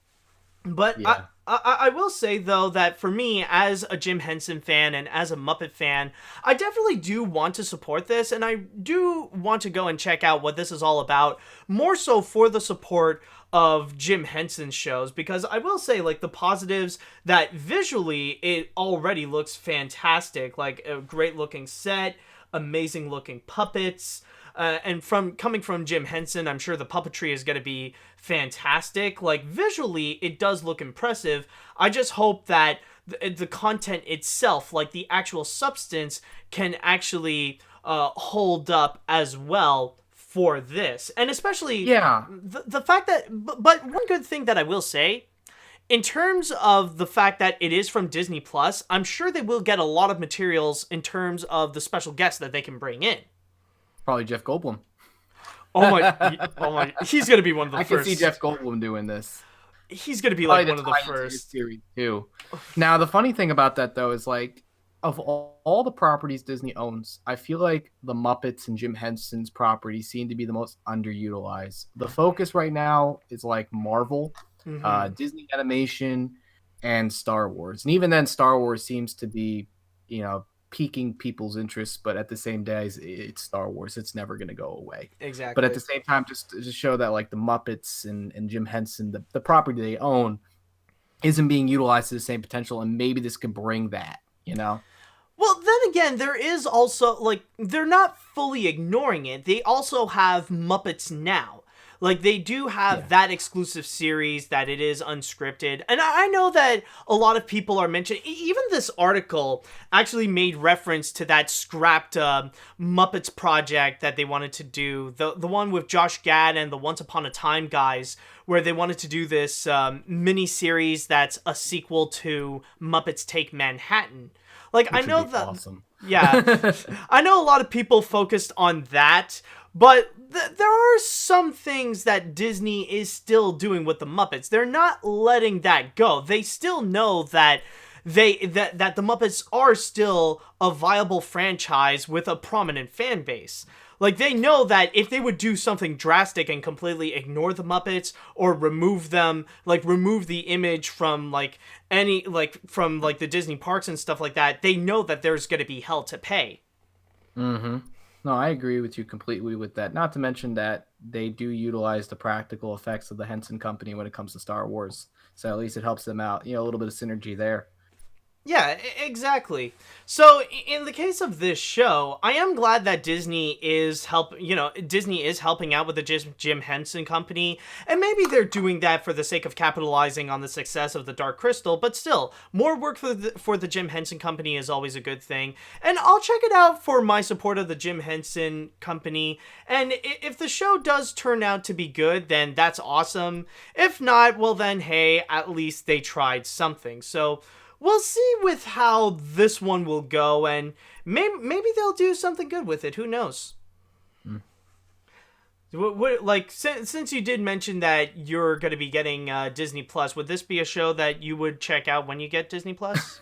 But yeah. I will say, though, that for me, as a Jim Henson fan and as a Muppet fan, I definitely do want to support this, and I do want to go and check out what this is all about, more so for the support of Jim Henson shows, because I will say, the positives, that visually it already looks fantastic, a great looking set, amazing looking puppets, and coming from Jim Henson, I'm sure the puppetry is going to be fantastic. Visually, it does look impressive. I just hope that the content itself, the actual substance, can actually hold up as well for this. And especially the fact that, but one good thing that I will say, in terms of the fact that it is from Disney Plus, I'm sure they will get a lot of materials in terms of the special guests that they can bring in. Probably Jeff Goldblum. Oh my! He's gonna be one of the first. I can see Jeff Goldblum doing this. He's gonna be like one of the first series too. Now the funny thing about that though is like, of all the properties Disney owns, I feel like the Muppets and Jim Henson's properties seem to be the most underutilized. The focus right now is like Marvel, Disney Animation, and Star Wars. And even then, Star Wars seems to be, piquing people's interests, but at the same day, it's Star Wars. It's never going to go away. Exactly. But at the same time, just to show that like the Muppets and Jim Henson, the property they own, isn't being utilized to the same potential, and maybe this can bring that, Well, then again, there is also, like, they're not fully ignoring it. They also have Muppets Now. Like, they do have that exclusive series that it is unscripted. And I know that a lot of people are mentioning, even this article actually made reference to that scrapped Muppets project that they wanted to do. The one with Josh Gad and the Once Upon a Time guys, where they wanted to do this mini-series that's a sequel to Muppets Take Manhattan. Like, I know that, awesome. Yeah, I know a lot of people focused on that, but there are some things that Disney is still doing with the Muppets. They're not letting that go. They still know that that the Muppets are still a viable franchise with a prominent fan base. Like, they know that if they would do something drastic and completely ignore the Muppets or remove them, like remove the image from from the Disney parks and stuff like that, they know that there's going to be hell to pay. Mm-hmm. No, I agree with you completely with that. Not to mention that they do utilize the practical effects of the Henson Company when it comes to Star Wars. So at least it helps them out. A little bit of synergy there. Yeah, exactly. So in the case of this show, I am glad that Disney is Disney is helping out with the Jim Henson Company, and maybe they're doing that for the sake of capitalizing on the success of the Dark Crystal, but still, more work for the Jim Henson Company is always a good thing. And I'll check it out for my support of the Jim Henson Company, and if the show does turn out to be good, then that's awesome. If not, well then, hey, at least they tried something. So we'll see with how this one will go, and maybe they'll do something good with it. Who knows? Like, since you did mention that you're going to be getting Disney Plus, would this be a show that you would check out when you get Disney Plus?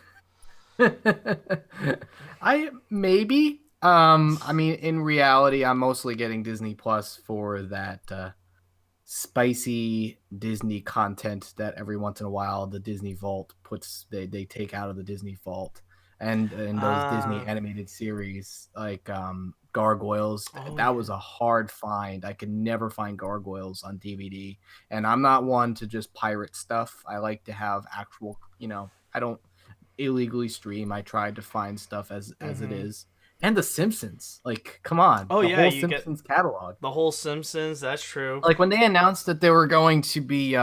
Maybe. I mean, in reality, I'm mostly getting Disney Plus for that spicy Disney content that every once in a while the Disney Vault they take out of the Disney Vault, and those Disney animated series like Gargoyles. That was a hard find. I could never find Gargoyles on DVD, and I'm not one to just pirate stuff. I like to have actual, I don't illegally stream. I tried to find stuff as it is. And The Simpsons. Like, come on. Oh, the whole Simpsons catalog. The whole Simpsons, that's true. Like, when they announced that they were going to be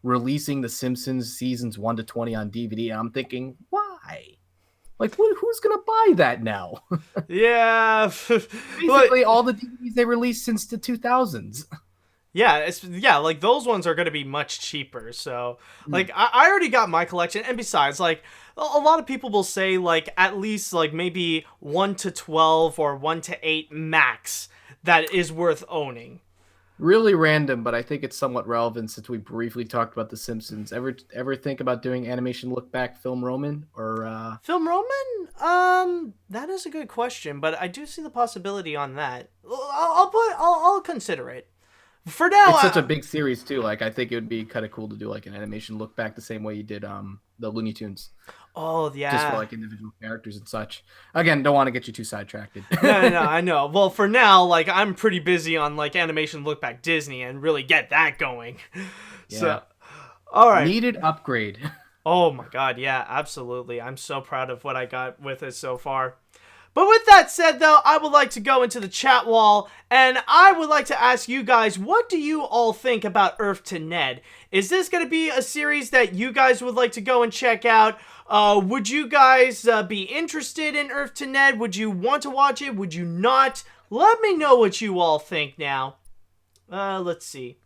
releasing The Simpsons seasons 1 to 20 on DVD, I'm thinking, why? Like, who's going to buy that now? Yeah. Basically, all the DVDs they released since the 2000s. Yeah, like, those ones are going to be much cheaper. So, like, I already got my collection. And besides, like, a lot of people will say, like, at least, like, maybe 1 to 12 or 1 to 8 max that is worth owning. Really random, but I think it's somewhat relevant since we briefly talked about The Simpsons. Ever think about doing animation look back Film Roman or Film Roman? That is a good question, but I do see the possibility on that. I'll consider it. For now, it's such a big series too. Like, I think it would be kind of cool to do like an animation look back the same way you did the Looney Tunes. Oh yeah, just for like individual characters and such. Again, don't want to get you too sidetracked. No, I know. Well, for now, like, I'm pretty busy on like animation look back Disney and really get that going. Yeah. So, all right, needed upgrade. Oh my god, yeah, absolutely. I'm so proud of what I got with it so far. But with that said, though, I would like to go into the chat wall, and I would like to ask you guys, what do you all think about Earth to Ned? Is this going to be a series that you guys would like to go and check out? Would you guys be interested in Earth to Ned? Would you want to watch it? Would you not? Let me know what you all think now. Let's see.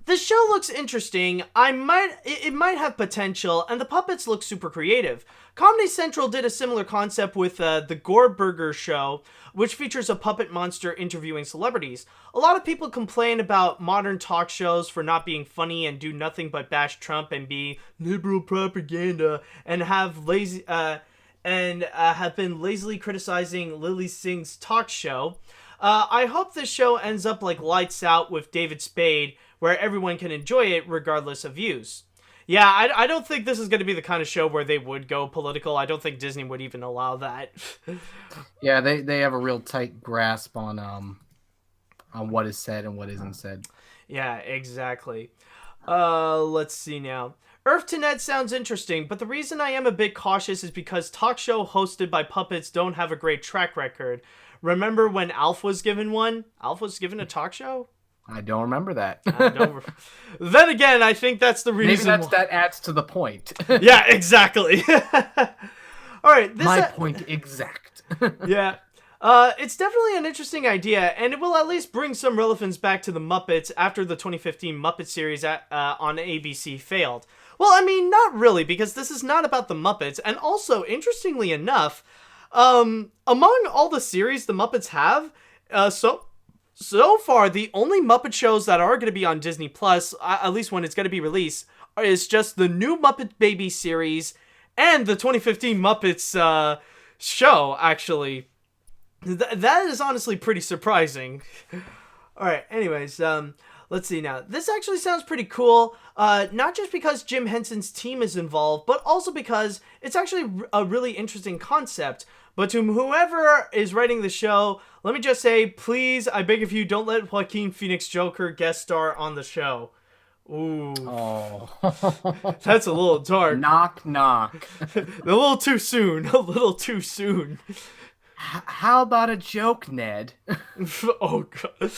The show looks interesting. It might have potential, and the puppets look super creative. Comedy Central did a similar concept with the Goreburger show, which features a puppet monster interviewing celebrities. A lot of people complain about modern talk shows for not being funny and do nothing but bash Trump and be liberal propaganda, and have been lazily criticizing Lily Singh's talk show. I hope this show ends up like Lights Out with David Spade, where everyone can enjoy it regardless of views. Yeah, I don't think this is going to be the kind of show where they would go political. I don't think Disney would even allow that. Yeah, they have a real tight grasp on what is said and what isn't said. Yeah, exactly. Let's see now. Earth to Ned sounds interesting, but the reason I am a bit cautious is because talk show hosted by puppets don't have a great track record. Remember when Alf was given one? Alf was given a talk show? I don't remember that. Then again, I think that's the reason. Maybe that adds to the point. Yeah, exactly. All right. My point exact. Yeah. It's definitely an interesting idea, and it will at least bring some relevance back to the Muppets after the 2015 Muppet series on ABC failed. Well, I mean, not really, because this is not about the Muppets, and also, interestingly enough, among all the series the Muppets have, so far, the only Muppet shows that are going to be on Disney Plus, at least when it's going to be released, is just the new Muppet Baby series and the 2015 Muppets show, actually. That is honestly pretty surprising. Alright, anyways, let's see now. This actually sounds pretty cool, not just because Jim Henson's team is involved, but also because it's actually a really interesting concept. But to whoever is writing the show, let me just say, please, I beg of you, don't let Joaquin Phoenix Joker guest star on the show. Ooh. Oh. That's a little dark. Knock, knock. A little too soon. A little too soon. How about a joke, Ned? Oh, God.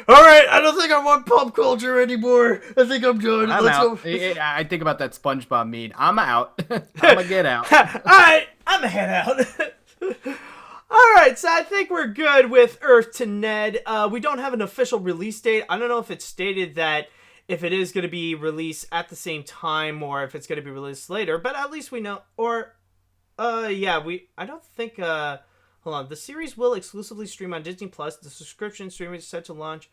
Alright, I don't think I want pop culture anymore. I think I'm done. I'm Let's out. go. I think about that SpongeBob meme. I'm out. I'm gonna get out. Alright, I'm gonna head out. Alright, so I think we're good with Earth to Ned. We don't have an official release date. I don't know if it's stated that if it is going to be released at the same time or if it's going to be released later, but at least we know. Or, I don't think, hold on. The series will exclusively stream on Disney Plus. The subscription streaming is set to launch.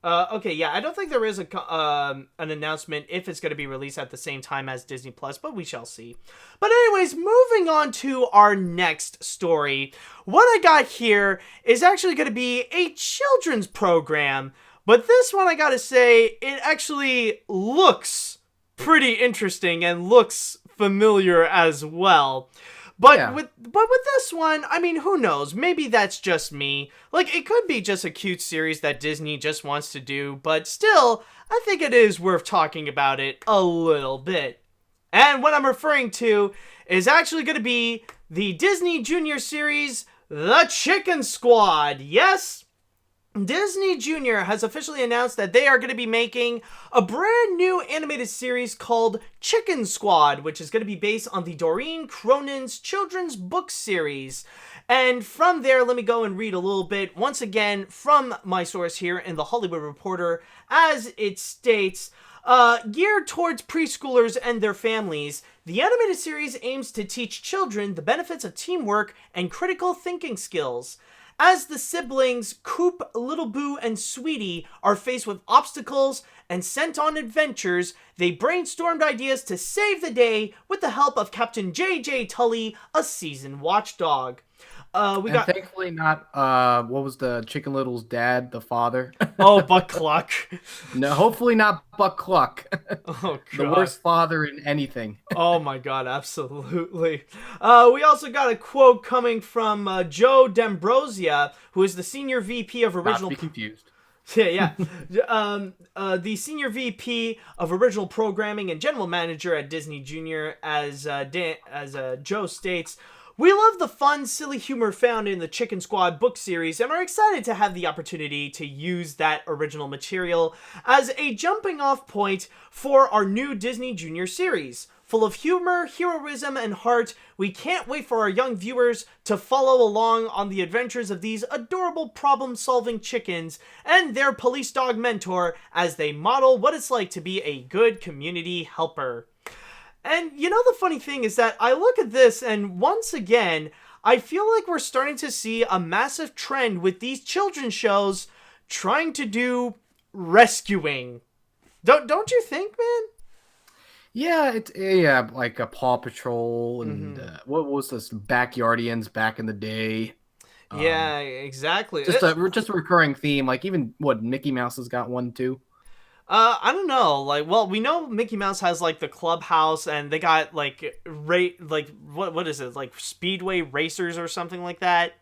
Okay, yeah, I don't think there is an announcement if it's going to be released at the same time as Disney Plus, but we shall see. But anyways, moving on to our next story. What I got here is actually going to be a children's program, but this one I gotta say, it actually looks pretty interesting and looks familiar as well. But with this one, I mean, who knows? Maybe that's just me. Like, it could be just a cute series that Disney just wants to do, but still, I think it is worth talking about it a little bit. And what I'm referring to is actually going to be the Disney Junior series, The Chicken Squad. Yes, Disney Junior has officially announced that they are going to be making a brand new animated series called Chicken Squad, which is going to be based on the Doreen Cronin's children's book series. And from there, let me go and read a little bit, once again, from my source here in The Hollywood Reporter, as it states, geared towards preschoolers and their families, the animated series aims to teach children the benefits of teamwork and critical thinking skills. As the siblings, Coop, Little Boo, and Sweetie are faced with obstacles and sent on adventures, they brainstormed ideas to save the day with the help of Captain J.J. Tully, a seasoned watchdog. Thankfully not, what was the Chicken Little's dad, the father? Oh, Buck Cluck. No, hopefully not Buck Cluck. Oh, God. The worst father in anything. Oh, my God, absolutely. We also got a quote coming from Joe D'Ambrosia, who is the Senior VP of Original... Not to be confused. Yeah. The Senior VP of Original Programming and General Manager at Disney Junior, as Joe states, We love the fun, silly humor found in the Chicken Squad book series and are excited to have the opportunity to use that original material as a jumping off point for our new Disney Junior series. Full of humor, heroism, and heart, we can't wait for our young viewers to follow along on the adventures of these adorable problem-solving chickens and their police dog mentor as they model what it's like to be a good community helper. And you know, the funny thing is that I look at this and once again, I feel like we're starting to see a massive trend with these children's shows trying to do rescuing. Don't you think, man? Yeah, it's like a Paw Patrol and what was this, Backyardians back in the day. Yeah, exactly. Just a recurring theme. Like even Mickey Mouse has got one too. I don't know. Like, well, we know Mickey Mouse has like the clubhouse, and they got like what is it, like Speedway Racers or something like that.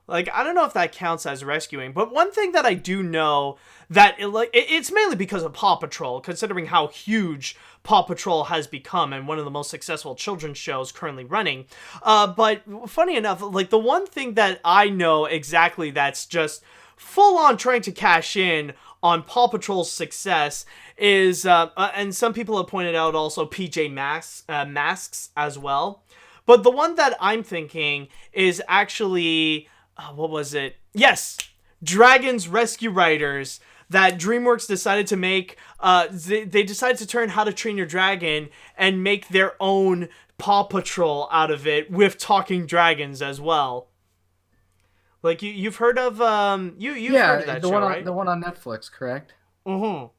Like, I don't know if that counts as rescuing, but one thing that I do know that it's mainly because of Paw Patrol, considering how huge Paw Patrol has become and one of the most successful children's shows currently running. But funny enough, like the one thing that I know exactly that's just full on trying to cash in on Paw Patrol's success is, and some people have pointed out also PJ Masks as well. But the one that I'm thinking is actually, what was it? Yes! Dragons Rescue Riders that DreamWorks decided to make. They decided to turn How to Train Your Dragon and make their own Paw Patrol out of it with talking dragons as well. Like you've heard of you've heard of that show, right? The one on Netflix, correct? Mm-hmm.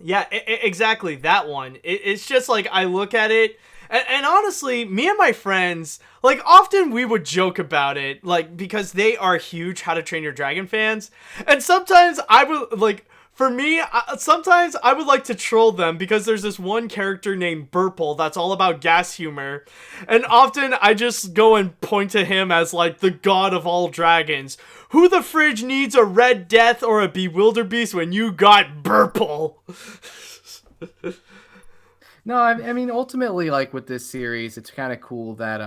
Yeah, exactly that one. It's just like I look at it, and honestly, me and my friends, like often we would joke about it, like because they are huge How to Train Your Dragon fans, and sometimes I would like. For me, sometimes I would like to troll them because there's this one character named Burple that's all about gas humor. And often I just go and point to him as like the god of all dragons. Who the fridge needs a Red Death or a Bewilderbeast when you got Burple? No, I mean, ultimately, like with this series, it's kind of cool that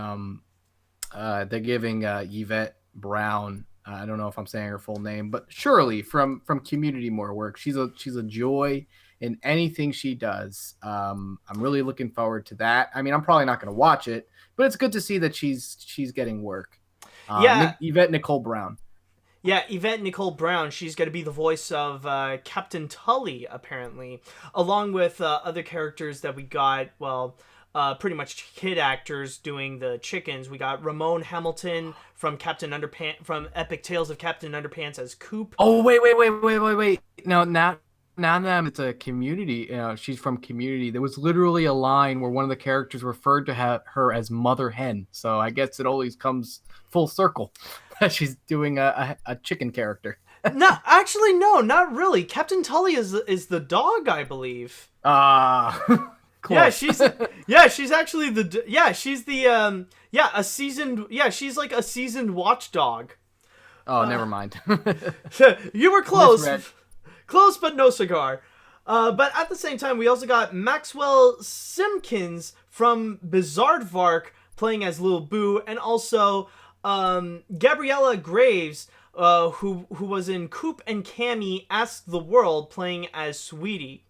they're giving Yvette Brown, I don't know if I'm saying her full name, but Shirley from Community more work. She's a joy in anything she does. I'm really looking forward to that. I mean, I'm probably not going to watch it, but it's good to see that she's getting work. Yvette Nicole Brown. Yeah, Yvette Nicole Brown. She's going to be the voice of Captain Tully, apparently, along with other characters that we got. Well, pretty much kid actors doing the chickens. We got Ramon Hamilton from from Epic Tales of Captain Underpants as Coop. Oh wait! No, now that it's a Community. She's from Community. There was literally a line where one of the characters referred to her as Mother Hen. So I guess it always comes full circle. She's doing a chicken character. No, actually, no, not really. Captain Tully is the dog, I believe. Close. She's actually she's like a seasoned watchdog. Oh, never mind. You were close. Misread. Close, but no cigar. But at the same time, we also got Maxwell Simkins from Bizaardvark playing as Lil Boo, and also Gabriella Graves, who was in Coop and Cammy Ask the World, playing as Sweetie.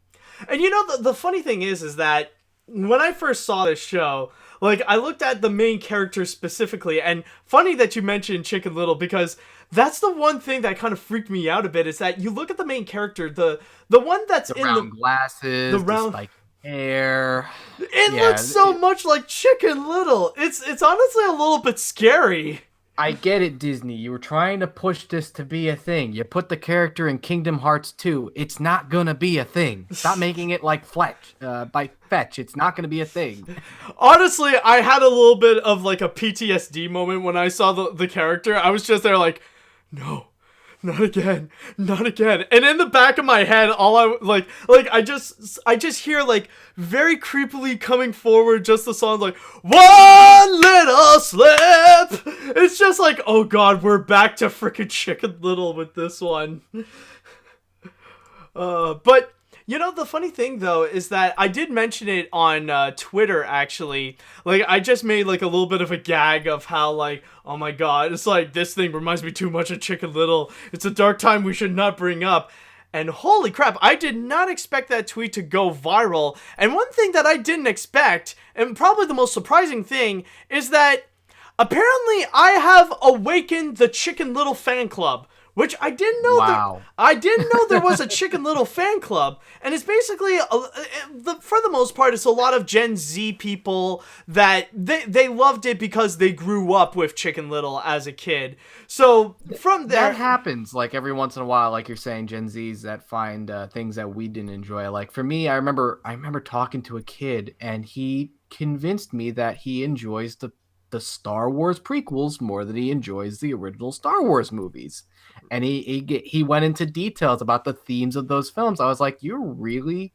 And you know, the funny thing is that when I first saw this show, like, I looked at the main character specifically, and funny that you mentioned Chicken Little, because that's the one thing that kind of freaked me out a bit, is that you look at the main character, the one that's the in round glasses, the round spiked hair. It looks so much like Chicken Little. It's honestly a little bit scary. I get it, Disney. You were trying to push this to be a thing. You put the character in Kingdom Hearts 2. It's not gonna be a thing. Stop making it like Fletch. By Fetch. It's not gonna be a thing. Honestly, I had a little bit of like a PTSD moment when I saw the character. I was just there like, no. Not again. And in the back of my head, all I just hear like very creepily coming forward, just the song like, one little slip. It's just like, oh god, we're back to freaking Chicken Little with this one. But You know, the funny thing, though, is that I did mention it on Twitter, actually. Like, I just made, like, a little bit of a gag of how, like, oh my god, it's like, this thing reminds me too much of Chicken Little. It's a dark time we should not bring up. And holy crap, I did not expect that tweet to go viral. And one thing that I didn't expect, and probably the most surprising thing, is that apparently I have awakened the Chicken Little fan club. Which I didn't know. Wow. I didn't know there was a Chicken Little fan club, and it's basically for the most part, it's a lot of Gen Z people that they loved it because they grew up with Chicken Little as a kid. So from there, that happens like every once in a while. Like you're saying, Gen Zs that find things that we didn't enjoy. Like for me, I remember talking to a kid, and he convinced me that he enjoys the Star Wars prequels more than he enjoys the original Star Wars movies. And he went into details about the themes of those films. I was like, you're really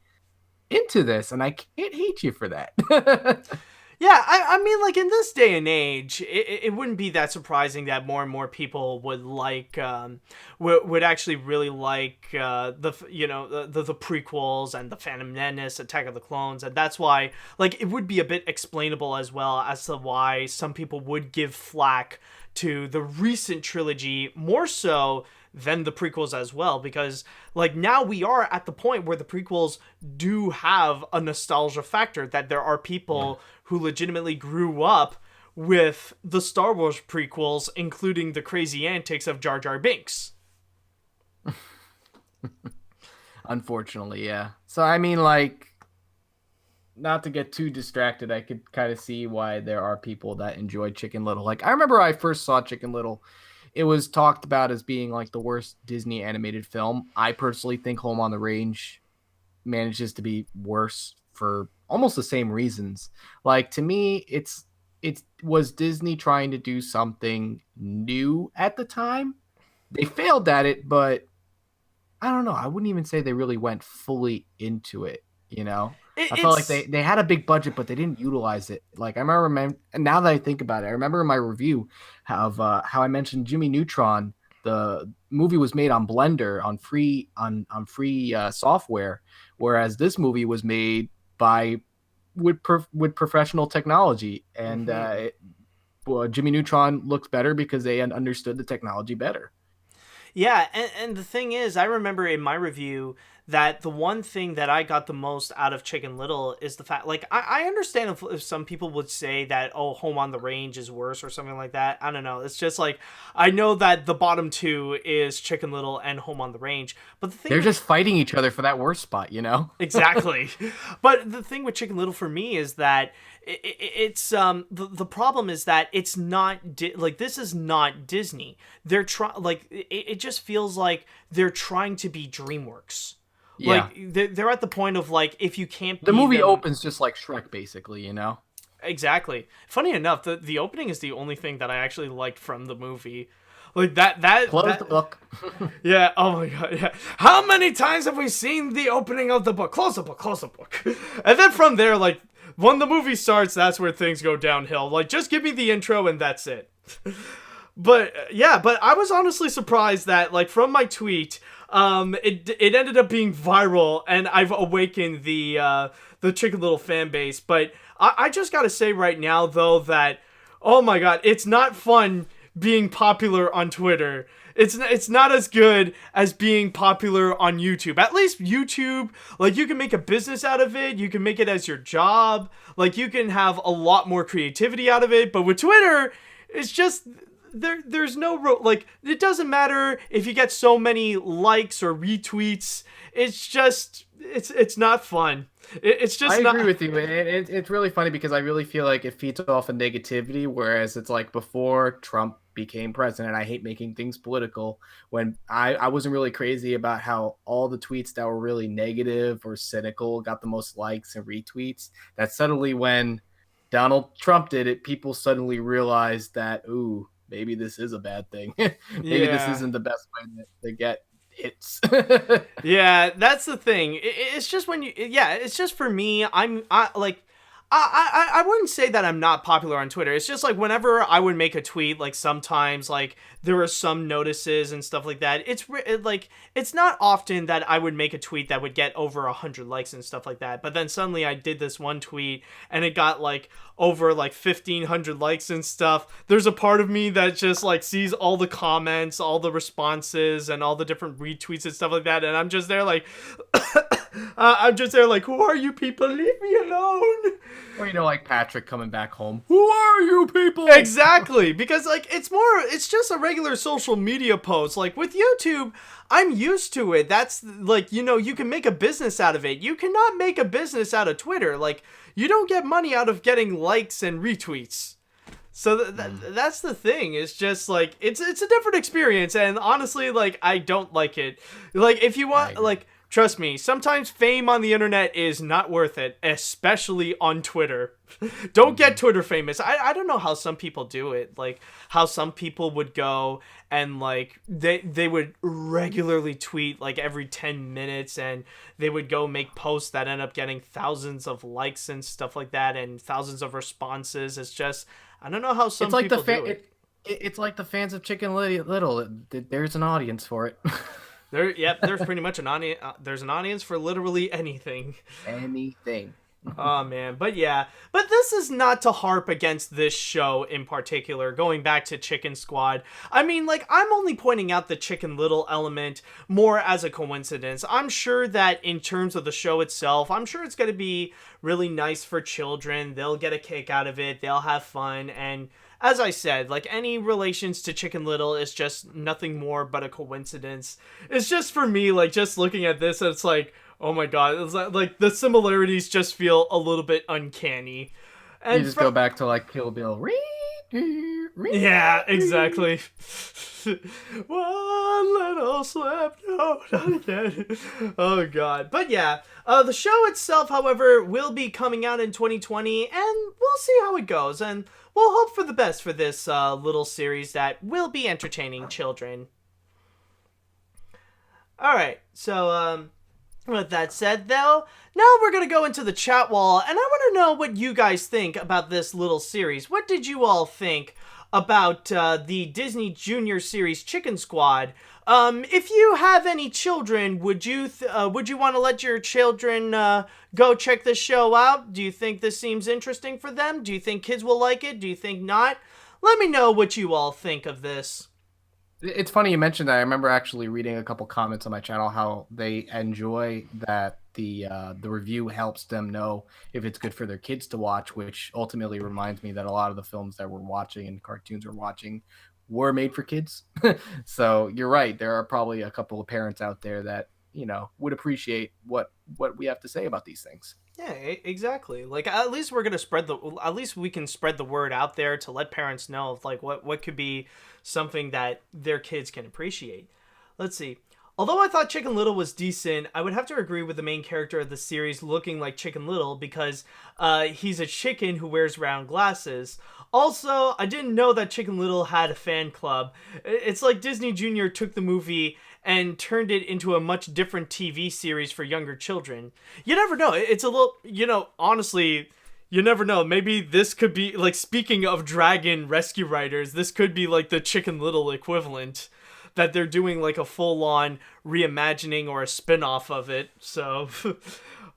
into this, and I can't hate you for that. Yeah, I mean, like, in this day and age, it wouldn't be that surprising that more and more people would like, would actually really like, the prequels and the Phantom Menace, Attack of the Clones, and that's why, like, it would be a bit explainable as well as to why some people would give flack to the recent trilogy more so than the prequels as well, because like now we are at the point where the prequels do have a nostalgia factor, that there are people who legitimately grew up with the Star Wars prequels, including the crazy antics of Jar Jar Binks. Unfortunately, yeah. So I mean, like, not to get too distracted, I could kind of see why there are people that enjoy Chicken Little. Like, I remember I first saw Chicken Little, it was talked about as being like the worst Disney animated film. I personally think Home on the Range manages to be worse for almost the same reasons. Like, to me, it was Disney trying to do something new at the time. They failed at it, but I don't know. I wouldn't even say they really went fully into it, you know? I felt like they had a big budget, but they didn't utilize it. Like, I remember, and now that I think about it, I remember in my review how I mentioned Jimmy Neutron. The movie was made on Blender on free software, whereas this movie was made with professional technology, and Jimmy Neutron looked better because they had understood the technology better. Yeah, and the thing is, I remember in my review that the one thing that I got the most out of Chicken Little is the fact, like, I understand if some people would say that, oh, Home on the Range is worse or something like that. I don't know. It's just like, I know that the bottom two is Chicken Little and Home on the Range, but the thing they're just fighting each other for that worst spot, you know? Exactly. But the thing with Chicken Little for me is that it's the problem is that it's not like, this is not Disney. They're it just feels like they're trying to be DreamWorks. Yeah. Like, they're at the point of, like, if you can't the be movie them... opens just like Shrek, basically, you know? Exactly. Funny enough, the opening is the only thing that I actually liked from the movie. Like, that Close the book. Yeah, oh my god, yeah. How many times have we seen the opening of the book? Close the book. And then from there, like, when the movie starts, that's where things go downhill. Like, just give me the intro and that's it. But yeah, but I was honestly surprised that, like, from my tweet, it ended up being viral, and I've awakened the Chicken Little fan base. But I just gotta say right now, though, that, oh my god, it's not fun being popular on Twitter. It's not as good as being popular on YouTube. At least YouTube, like, you can make a business out of it. You can make it as your job. Like, you can have a lot more creativity out of it. But with Twitter, it's just... There's no like, it doesn't matter if you get so many likes or retweets. It's just, it's not fun. It's just I agree with you. It's really funny because I really feel like it feeds off of negativity, whereas it's like before Trump became president. I hate making things political. When I wasn't really crazy about how all the tweets that were really negative or cynical got the most likes and retweets. That suddenly when Donald Trump did it, people suddenly realized that, ooh, maybe this is a bad thing. Maybe this isn't the best way to get hits. Yeah, that's the thing. It's just when it's just for me, I wouldn't say that I'm not popular on Twitter. It's just like whenever I would make a tweet, like sometimes like there were some notices and stuff like that. It's not often that I would make a tweet that would get over 100 likes and stuff like that. But then suddenly I did this one tweet and it got like over like 1,500 likes and stuff. There's a part of me that just like sees all the comments, all the responses, and all the different retweets and stuff like that, and I'm just there like who are you people? Leave me alone. Or, like Patrick coming back home. Who are you people? Exactly. Because, like, it's just a regular social media post. Like, with YouTube, I'm used to it. That's, like, you can make a business out of it. You cannot make a business out of Twitter. Like, you don't get money out of getting likes and retweets. So that's the thing. It's just, like, it's a different experience. And honestly, like, I don't like it. Like, if you want, like... Trust me, sometimes fame on the internet is not worth it, especially on Twitter. Don't get Twitter famous. I don't know how some people do it. Like, how some people would go and, like, they would regularly tweet, like, every 10 minutes, and they would go make posts that end up getting thousands of likes and stuff like that, and thousands of responses. It's just, I don't know how some people do it. It's like the fans of Chicken Little. There's an audience for it. There's pretty much an audience. There's an audience for literally anything. Anything. Oh man, but this is not to harp against this show in particular. Going back to Chicken Squad, I mean, like, I'm only pointing out the Chicken Little element more as a coincidence. I'm sure that in terms of the show itself, I'm sure it's going to be really nice for children. They'll get a kick out of it. They'll have fun, and as I said, like, any relations to Chicken Little is just nothing more but a coincidence. It's just, for me, like, just looking at this, it's like, oh my god, it's like the similarities just feel a little bit uncanny. And you just go back to, like, Kill Bill. Yeah, exactly. One little slip, no, not again. Oh god. But yeah, the show itself, however, will be coming out in 2020, and we'll see how it goes, and we'll hope for the best for this little series that will be entertaining children. Alright, so, with that said, though, now we're going to go into the chat wall, and I want to know what you guys think about this little series. What did you all think about the Disney Junior series Chicken Squad? If you have any children, would you want to let your children go check this show out? Do you think this seems interesting for them? Do you think kids will like it? Do you think not? Let me know what you all think of this. It's funny you mentioned that. I remember actually reading a couple comments on my channel how they enjoy that the review helps them know if it's good for their kids to watch, which ultimately reminds me that a lot of the films that we're watching and cartoons we're watching were made for kids. So you're right. There are probably a couple of parents out there that, would appreciate what we have to say about these things. Yeah, exactly. Like, at least we can spread the word out there to let parents know of, like, what could be something that their kids can appreciate. Let's see. Although I thought Chicken Little was decent, I would have to agree with the main character of the series looking like Chicken Little because he's a chicken who wears round glasses. Also, I didn't know that Chicken Little had a fan club. It's like Disney Junior took the movie and turned it into a much different TV series for younger children. You never know. It's a little, honestly, you never know. Maybe this could be, like, speaking of Dragon Rescue Riders, this could be, like, the Chicken Little equivalent. That they're doing, like, a full-on reimagining or a spin-off of it. So,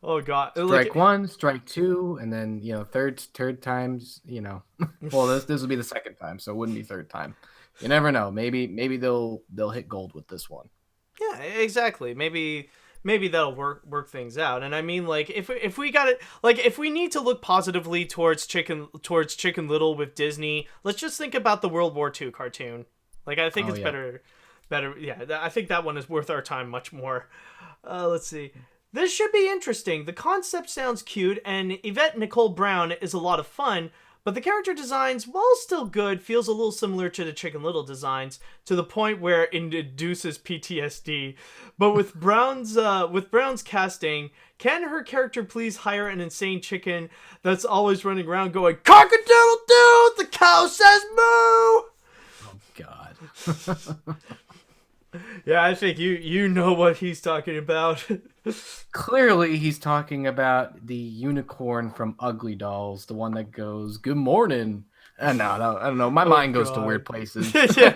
oh, God. Strike one, strike two, and then, third times, Well, this will be the second time, so it wouldn't be third time. You never know. Maybe they'll hit gold with this one. Yeah, exactly. Maybe that'll work things out. And I mean, like, if we got it, like, if we need to look positively towards Chicken Little with Disney, let's just think about the World War II cartoon. Like, I think it's better. Yeah, I think that one is worth our time much more. Let's see. This should be interesting. The concept sounds cute, and Yvette Nicole Brown is a lot of fun, but the character designs, while still good, feels a little similar to the Chicken Little designs, to the point where it induces PTSD. But with Brown's casting, can her character please hire an insane chicken that's always running around going, "Cock-a-doodle-doo, the cow says moo!" Oh, God. Yeah, I think you know what he's talking about. Clearly, he's talking about the unicorn from Ugly Dolls, the one that goes, "Good morning." No, I don't know. My mind goes to weird places. Yeah.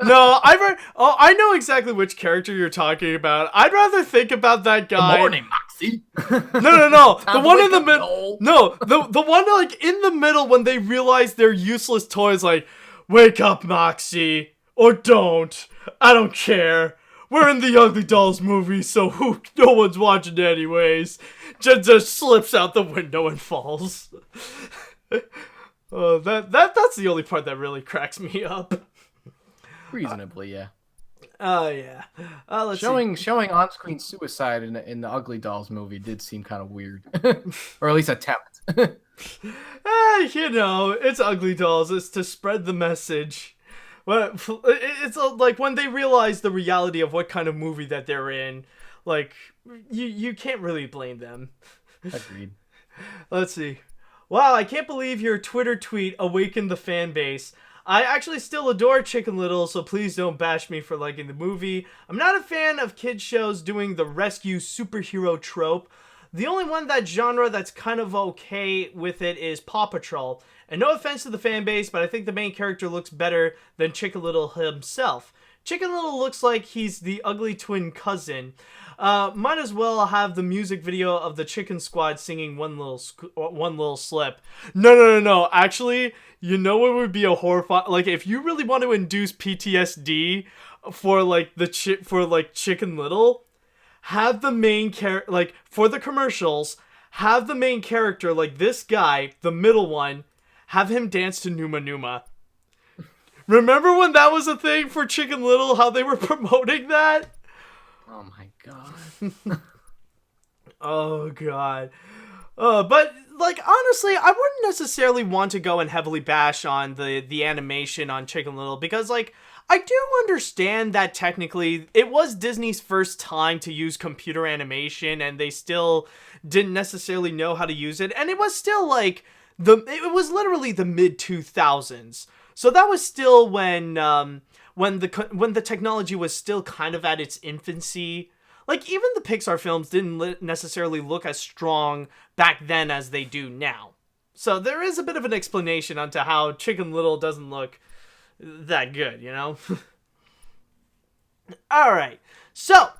No, I know exactly which character you're talking about. I'd rather think about that guy. Good morning, Moxie. No. The one in the middle. middle. No, the one like in the middle when they realize they're useless toys. Like, wake up, Moxie, or don't. I don't care. We're in the Ugly Dolls movie, so no one's watching anyways. Just slips out the window and falls. That's the only part that really cracks me up. Reasonably, yeah. Yeah. Let's showing on-screen suicide in the Ugly Dolls movie did seem kind of weird, or at least attempt. It's Ugly Dolls. It's to spread the message. Well, it's like when they realize the reality of what kind of movie that they're in, like you can't really blame them. Agreed. Let's see. Wow, I can't believe your Twitter tweet awakened the fan base. I actually still adore Chicken Little, so please don't bash me for liking the movie. I'm not a fan of kids shows doing the rescue superhero trope. The only one that genre that's kind of okay with it is Paw Patrol. And no offense to the fan base, but I think the main character looks better than Chicken Little himself. Chicken Little looks like he's the ugly twin cousin. Might as well have the music video of the Chicken Squad singing One Little Slip. No. Actually, you know what would be a horrifying... Like, if you really want to induce PTSD for, like, Chicken Little, have the main character... Like, for the commercials, have the main character, like this guy, the middle one, have him dance to Numa Numa. Remember when that was a thing for Chicken Little, how they were promoting that? Oh my god. Oh god. But like honestly, I wouldn't necessarily want to go and heavily bash on the animation on Chicken Little because like I do understand that technically it was Disney's first time to use computer animation and they still didn't necessarily know how to use it, and it was still like it was literally the mid 2000s. So that was still when the technology was still kind of at its infancy. Like, even the Pixar films didn't necessarily look as strong back then as they do now. So there is a bit of an explanation onto how Chicken Little doesn't look that good, you know? Alright, so,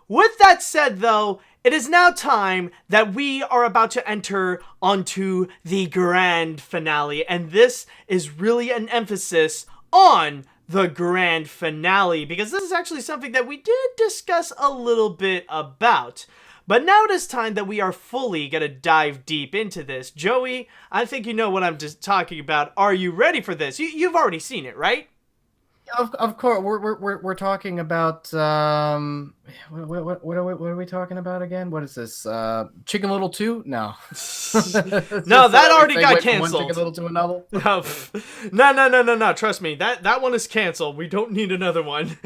with that said though, it is now time that we are about to enter onto the grand finale, and this is really an emphasis on the grand finale, because this is actually something that we did discuss a little bit about. But now it is time that we are fully gonna dive deep into this. Joey, I think you know what I'm just talking about. Are you ready for this? You've already seen it, right? Of course, we're talking about what are we talking about again? What is this? Chicken Little 2? No. No, that already got canceled. Chicken Little to another? No. Trust me, that one is canceled. We don't need another one.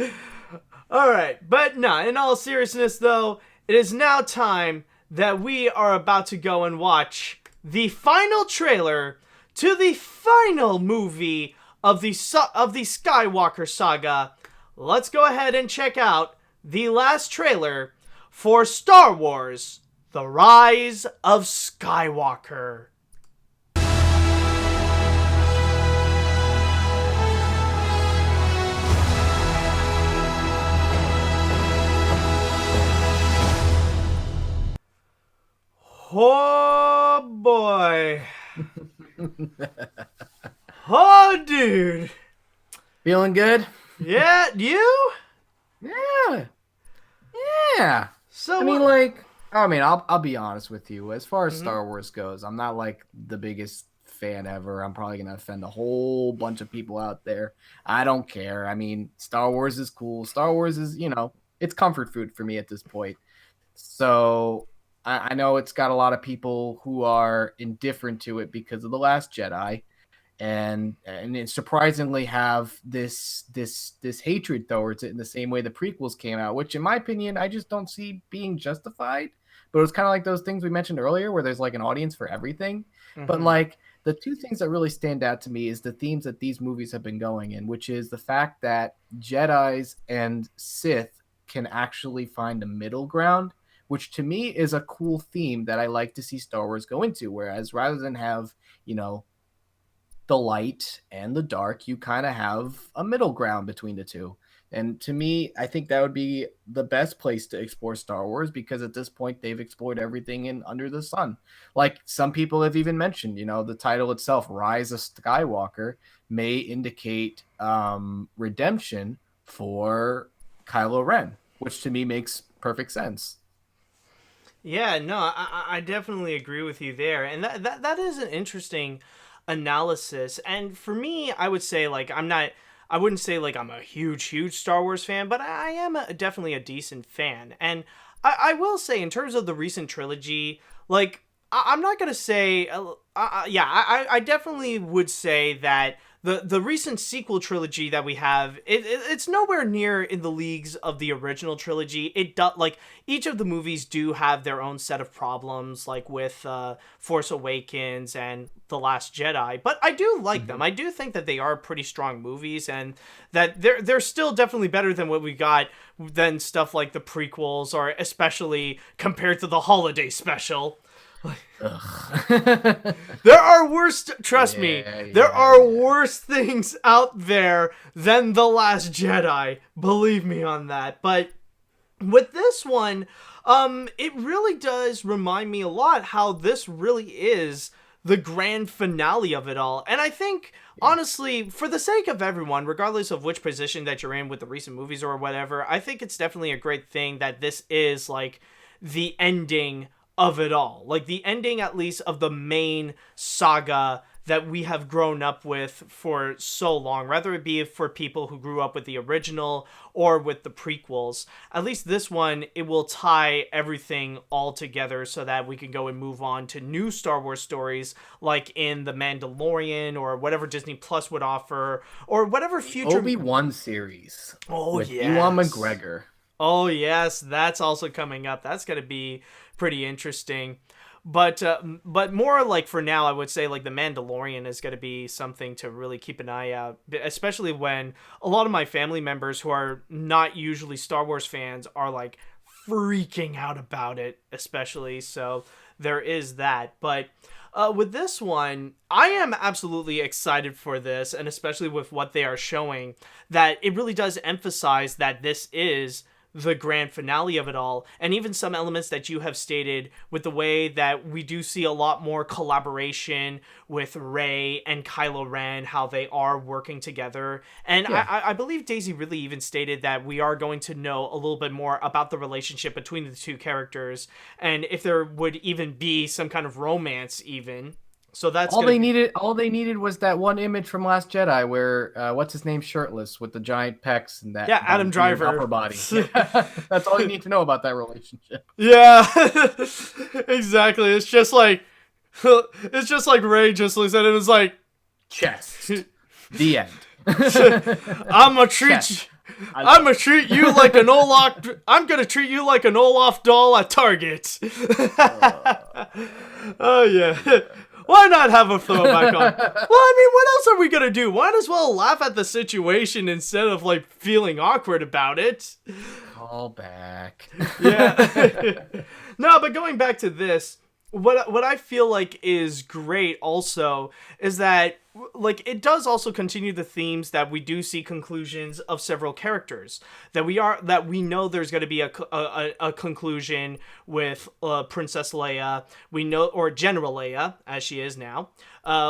All right, but no. In all seriousness, though, it is now time that we are about to go and watch the final trailer to the final movie of the Skywalker saga. Let's go ahead and check out the last trailer for Star Wars: The Rise of Skywalker. Oh boy. Oh, dude. Feeling good? Yeah, you? Yeah. So I'll be honest with you. As far as Star Wars goes, I'm not like the biggest fan ever. I'm probably gonna offend a whole bunch of people out there. I don't care. I mean, Star Wars is cool. Star Wars is, it's comfort food for me at this point. So I know it's got a lot of people who are indifferent to it because of The Last Jedi. And it surprisingly have this hatred towards it in the same way the prequels came out, which in my opinion I just don't see being justified. But it was kind of like those things we mentioned earlier where there's like an audience for everything. But like the two things that really stand out to me is the themes that these movies have been going in, which is the fact that Jedis and Sith can actually find a middle ground, which to me is a cool theme that I like to see Star Wars go into. Whereas rather than have, the light and the dark, you kind of have a middle ground between the two. And to me, I think that would be the best place to explore Star Wars, because at this point they've explored everything in under the sun. Like some people have even mentioned, the title itself, Rise of Skywalker, may indicate redemption for Kylo Ren, which to me makes perfect sense. Yeah, no, I definitely agree with you there. And that is an interesting analysis. And for me, I would say, like, I wouldn't say like I'm a huge Star Wars fan, but I am definitely a decent fan. And I will say, in terms of the recent trilogy, like, I'm not going to say, I definitely would say that the recent sequel trilogy that we have, it's nowhere near in the leagues of the original trilogy. It does, like, each of the movies do have their own set of problems, like with Force Awakens and The Last Jedi, but I do like them. I do think that they are pretty strong movies, and that they're still definitely better than what we got than stuff like the prequels, or especially compared to the holiday special. There are worse, trust me, there are worse things out there than The Last Jedi. Believe me on that. But with this one, it really does remind me a lot how this really is the grand finale of it all. And I think, honestly, for the sake of everyone, regardless of which position that you're in with the recent movies or whatever, I think it's definitely a great thing that this is, like, the ending of it all. Like, the ending, at least, of the main saga that we have grown up with for so long, whether it be for people who grew up with the original or with the prequels. At least this one, it will tie everything all together so that we can go and move on to new Star Wars stories, like in The Mandalorian, or whatever Disney Plus would offer, or whatever future Obi-Wan series. With yes. Ewan McGregor. Oh yes, that's also coming up. That's going to be pretty interesting. But more like, for now, I would say, like, The Mandalorian is going to be something to really keep an eye out, especially when a lot of my family members who are not usually Star Wars fans are, like, freaking out about it, especially. So there is that. But with this one, I am absolutely excited for this, and especially with what they are showing, that it really does emphasize that this is the grand finale of it all. And even some elements that you have stated, with the way that we do see a lot more collaboration with Rey and Kylo Ren, how they are working together. And I believe Daisy really even stated that we are going to know a little bit more about the relationship between the two characters, and if there would even be some kind of romance even. So that's all they needed was that one image from Last Jedi where what's his name, shirtless with the giant pecs and that Adam Driver upper body. That's all you need to know about that relationship. Yeah, exactly. It's just like Rey just looks at him and is like, chest. The end. I'm gonna treat you like an Olaf. I'm gonna treat you like an Olaf doll at Target. Oh yeah. Why not have a throwback on? Well, I mean, what else are we gonna do? Might as well laugh at the situation instead of, like, feeling awkward about it. Call back. Yeah. No, but going back to this, what I feel like is great also is that, like, it does also continue the themes that we do see conclusions of several characters, that we know there's going to be a conclusion with Princess Leia, we know, or General Leia as she is now.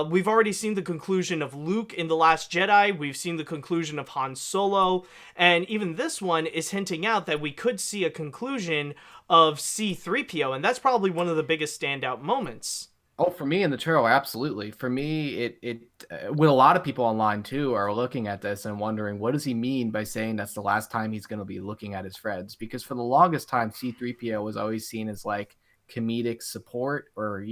We've already seen the conclusion of Luke in The Last Jedi. We've seen the conclusion of Han Solo, and even this one is hinting out that we could see a conclusion of C-3PO, and that's probably one of the biggest standout moments. Oh, for me in the trailer, absolutely. For me, it with a lot of people online too are looking at this and wondering, what does he mean by saying that's the last time he's going to be looking at his friends? Because for the longest time, C-3PO was always seen as, like, comedic support, or,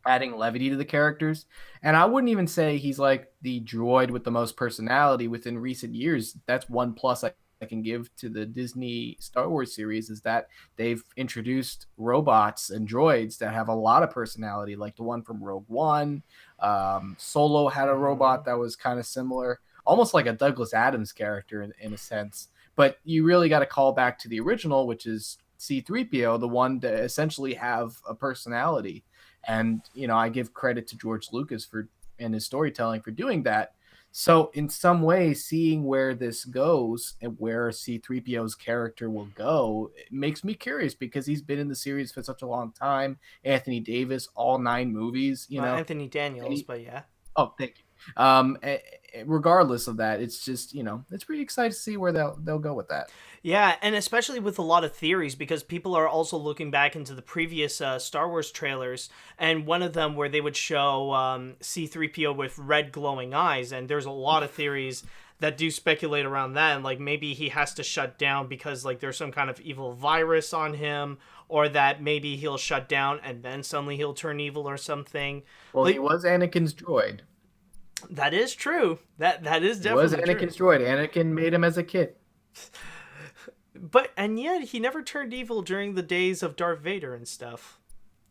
adding levity to the characters. And I wouldn't even say he's, like, the droid with the most personality within recent years. That's one plus I can give to the Disney Star Wars series, is that they've introduced robots and droids that have a lot of personality, like the one from Rogue One, Solo had a robot that was kind of similar, almost like a Douglas Adams character in a sense. But you really got to call back to the original, which is C-3PO, the one to essentially have a personality. And, I give credit to George Lucas and his storytelling for doing that. So in some way, seeing where this goes and where C-3PO's character will go, it makes me curious because he's been in the series for such a long time. Anthony Davis, all 9 movies, Anthony Daniels, but yeah. Oh, thank you. Regardless of that, it's just, it's pretty exciting to see where they'll go with that. Yeah, and especially with a lot of theories, because people are also looking back into the previous Star Wars trailers, and one of them where they would show C-3PO with red glowing eyes, and there's a lot of theories that do speculate around that, and like maybe he has to shut down because like there's some kind of evil virus on him, or that maybe he'll shut down and then suddenly he'll turn evil or something. Well, he was Anakin's droid. That is true. That is definitely was Anakin's droid. Anakin made him as a kid. And yet he never turned evil during the days of Darth Vader and stuff.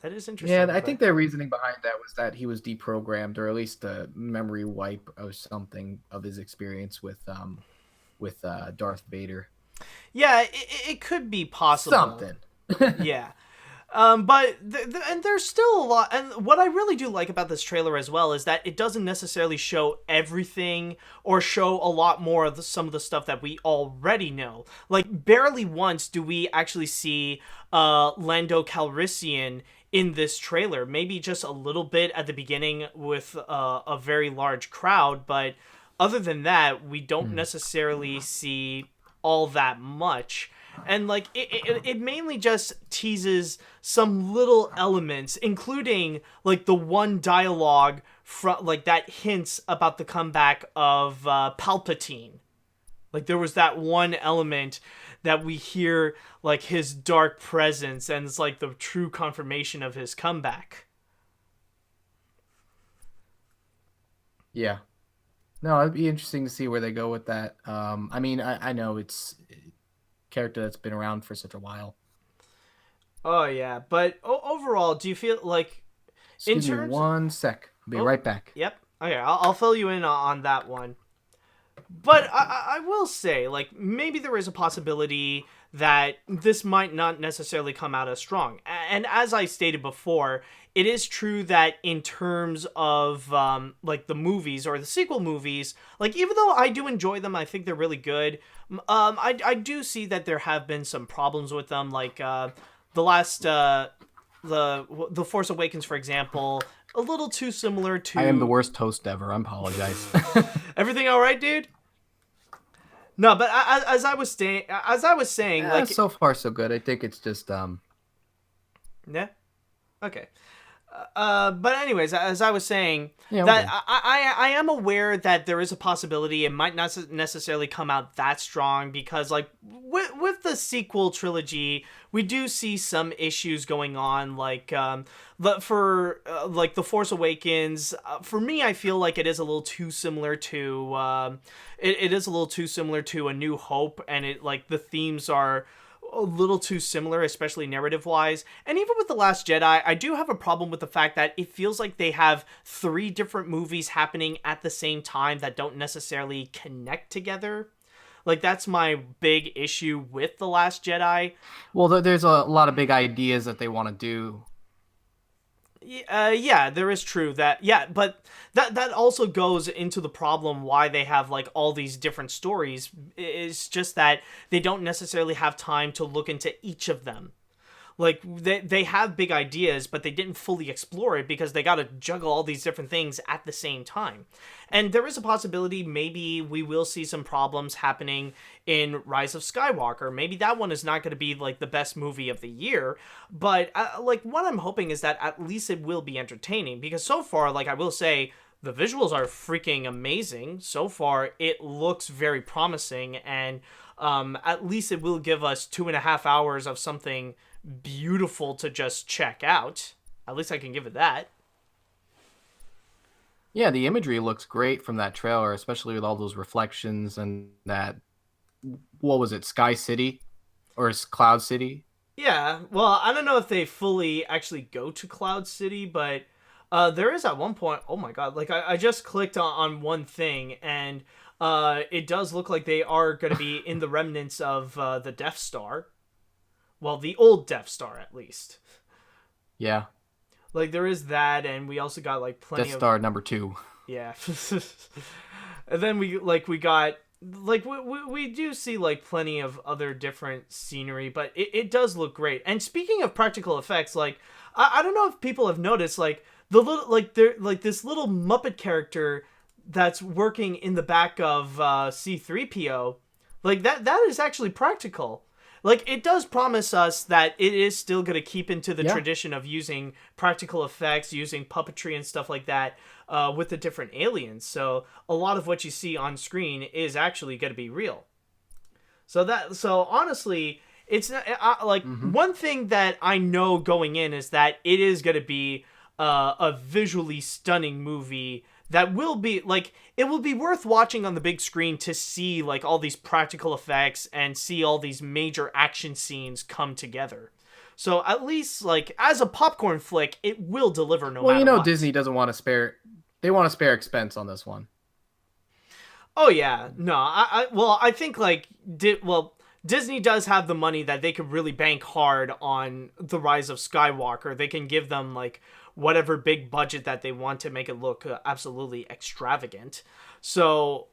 That is interesting. Yeah, I think their reasoning behind that was that he was deprogrammed, or at least a memory wipe or something of his experience with Darth Vader. Yeah, it could be possible. Something. Yeah. But and there's still a lot, and what I really do like about this trailer as well is that it doesn't necessarily show everything or show a lot more of some of the stuff that we already know. Like, barely once do we actually see Lando Calrissian in this trailer. Maybe just a little bit at the beginning with a very large crowd, but other than that, we don't necessarily see all that much. And like it mainly just teases some little elements, including like the one dialogue from like that hints about the comeback of Palpatine. Like there was that one element that we hear like his dark presence, and it's like the true confirmation of his comeback. Yeah. No, it'd be interesting to see where they go with that. I mean, I know it's character that's been around for such a while. Oh yeah, but overall, do you feel like Excuse me one sec. I'll be right back. Yep. Okay, I'll fill you in on that one. But I will say, like, maybe there is a possibility that this might not necessarily come out as strong. And as I stated before, it is true that in terms of, like, the movies or the sequel movies, like, even though I do enjoy them, I think they're really good, I do see that there have been some problems with them, like, the last, the Force Awakens, for example, a little too similar to... I am the worst host ever. I apologize. Everything all right, dude? No, but as I was saying, like, so far so good. I think it's just yeah, okay. But anyways, as I was saying, Yeah, that okay. I am aware that there is a possibility it might not necessarily come out that strong, because like with the sequel trilogy, we do see some issues going on, like for like The Force Awakens. For me, I feel like it is a little too similar to it is a little too similar to A New Hope, and it like the themes are a little too similar, especially narrative-wise. And even with The Last Jedi, I do have a problem with the fact that it feels like they have 3 different movies happening at the same time that don't necessarily connect together. Like, that's my big issue with The Last Jedi. Well, there's a lot of big ideas that they want to do. Yeah, there is true that, yeah, but that also goes into the problem why they have like all these different stories. It's just that they don't necessarily have time to look into each of them. Like, they have big ideas, but they didn't fully explore it because they got to juggle all these different things at the same time. And there is a possibility maybe we will see some problems happening in Rise of Skywalker. Maybe that one is not going to be, like, the best movie of the year. But, like, what I'm hoping is that at least it will be entertaining. Because so far, like, I will say, the visuals are freaking amazing. So far, it looks very promising. And at least it will give us 2.5 hours of something beautiful to just check out. At least I can give it that. Yeah, the imagery looks great from that trailer, especially with all those reflections and that, what was it, Sky City? Or Cloud City? Yeah, well, I don't know if they fully actually go to Cloud City, but There is at one point, oh my god, like I just clicked on one thing, and it does look like they are going to be in the remnants of the Death Star. Well, the old Death Star, at least. Yeah. Like, there is that, and we also got, like, plenty Death Star number 2. Yeah. And then we got... Like, we do see, like, plenty of other different scenery, but it does look great. And speaking of practical effects, like, I don't know if people have noticed, like, the little... Like, this little Muppet character that's working in the back of C-3PO, like, that is actually practical. Like, it does promise us that it is still going to keep into the tradition of using practical effects, using puppetry and stuff like that with the different aliens. So a lot of what you see on screen is actually going to be real. So honestly, it's one thing that I know going in is that it is going to be a visually stunning movie that will be, like, it will be worth watching on the big screen to see, like, all these practical effects and see all these major action scenes come together. So at least, like, as a popcorn flick, it will deliver no matter what. Disney doesn't want to spare... They want to spare expense on this one. Oh, yeah. No, I think, like, Disney does have the money that they could really bank hard on the Rise of Skywalker. They can give them, like, whatever big budget that they want to make it look absolutely extravagant. So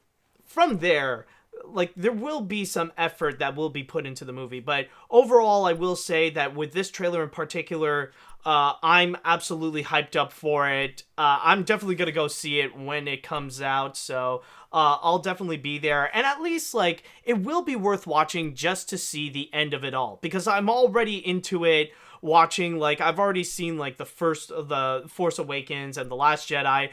from there, like, there will be some effort that will be put into the movie. But overall, I will say that with this trailer in particular, I'm absolutely hyped up for it. I'm definitely going to go see it when it comes out. So I'll definitely be there. And at least, like, it will be worth watching just to see the end of it all. Because I'm already into it. Watching, like, I've already seen, like, the Force Awakens and The Last Jedi.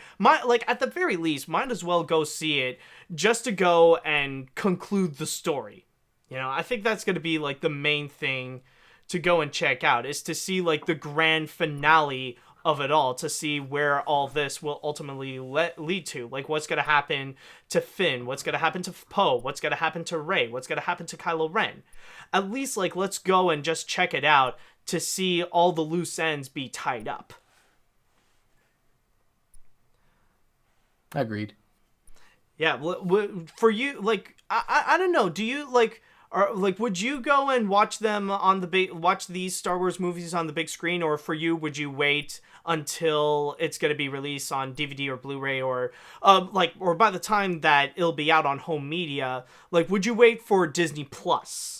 At the very least, might as well go see it just to go and conclude the story. You know, I think that's going to be, like, the main thing to go and check out, is to see, like, the grand finale of it all, to see where all this will ultimately lead to. Like, what's going to happen to Finn? What's going to happen to Poe? What's going to happen to Rey? What's going to happen to Kylo Ren? At least, like, let's go and just check it out to see all the loose ends be tied up. Agreed. Yeah, for you, like, I don't know, do you, like, would you go and watch them watch these Star Wars movies on the big screen, or for you, would you wait until it's going to be released on DVD or Blu-ray, or or by the time that it'll be out on home media, like, would you wait for Disney Plus?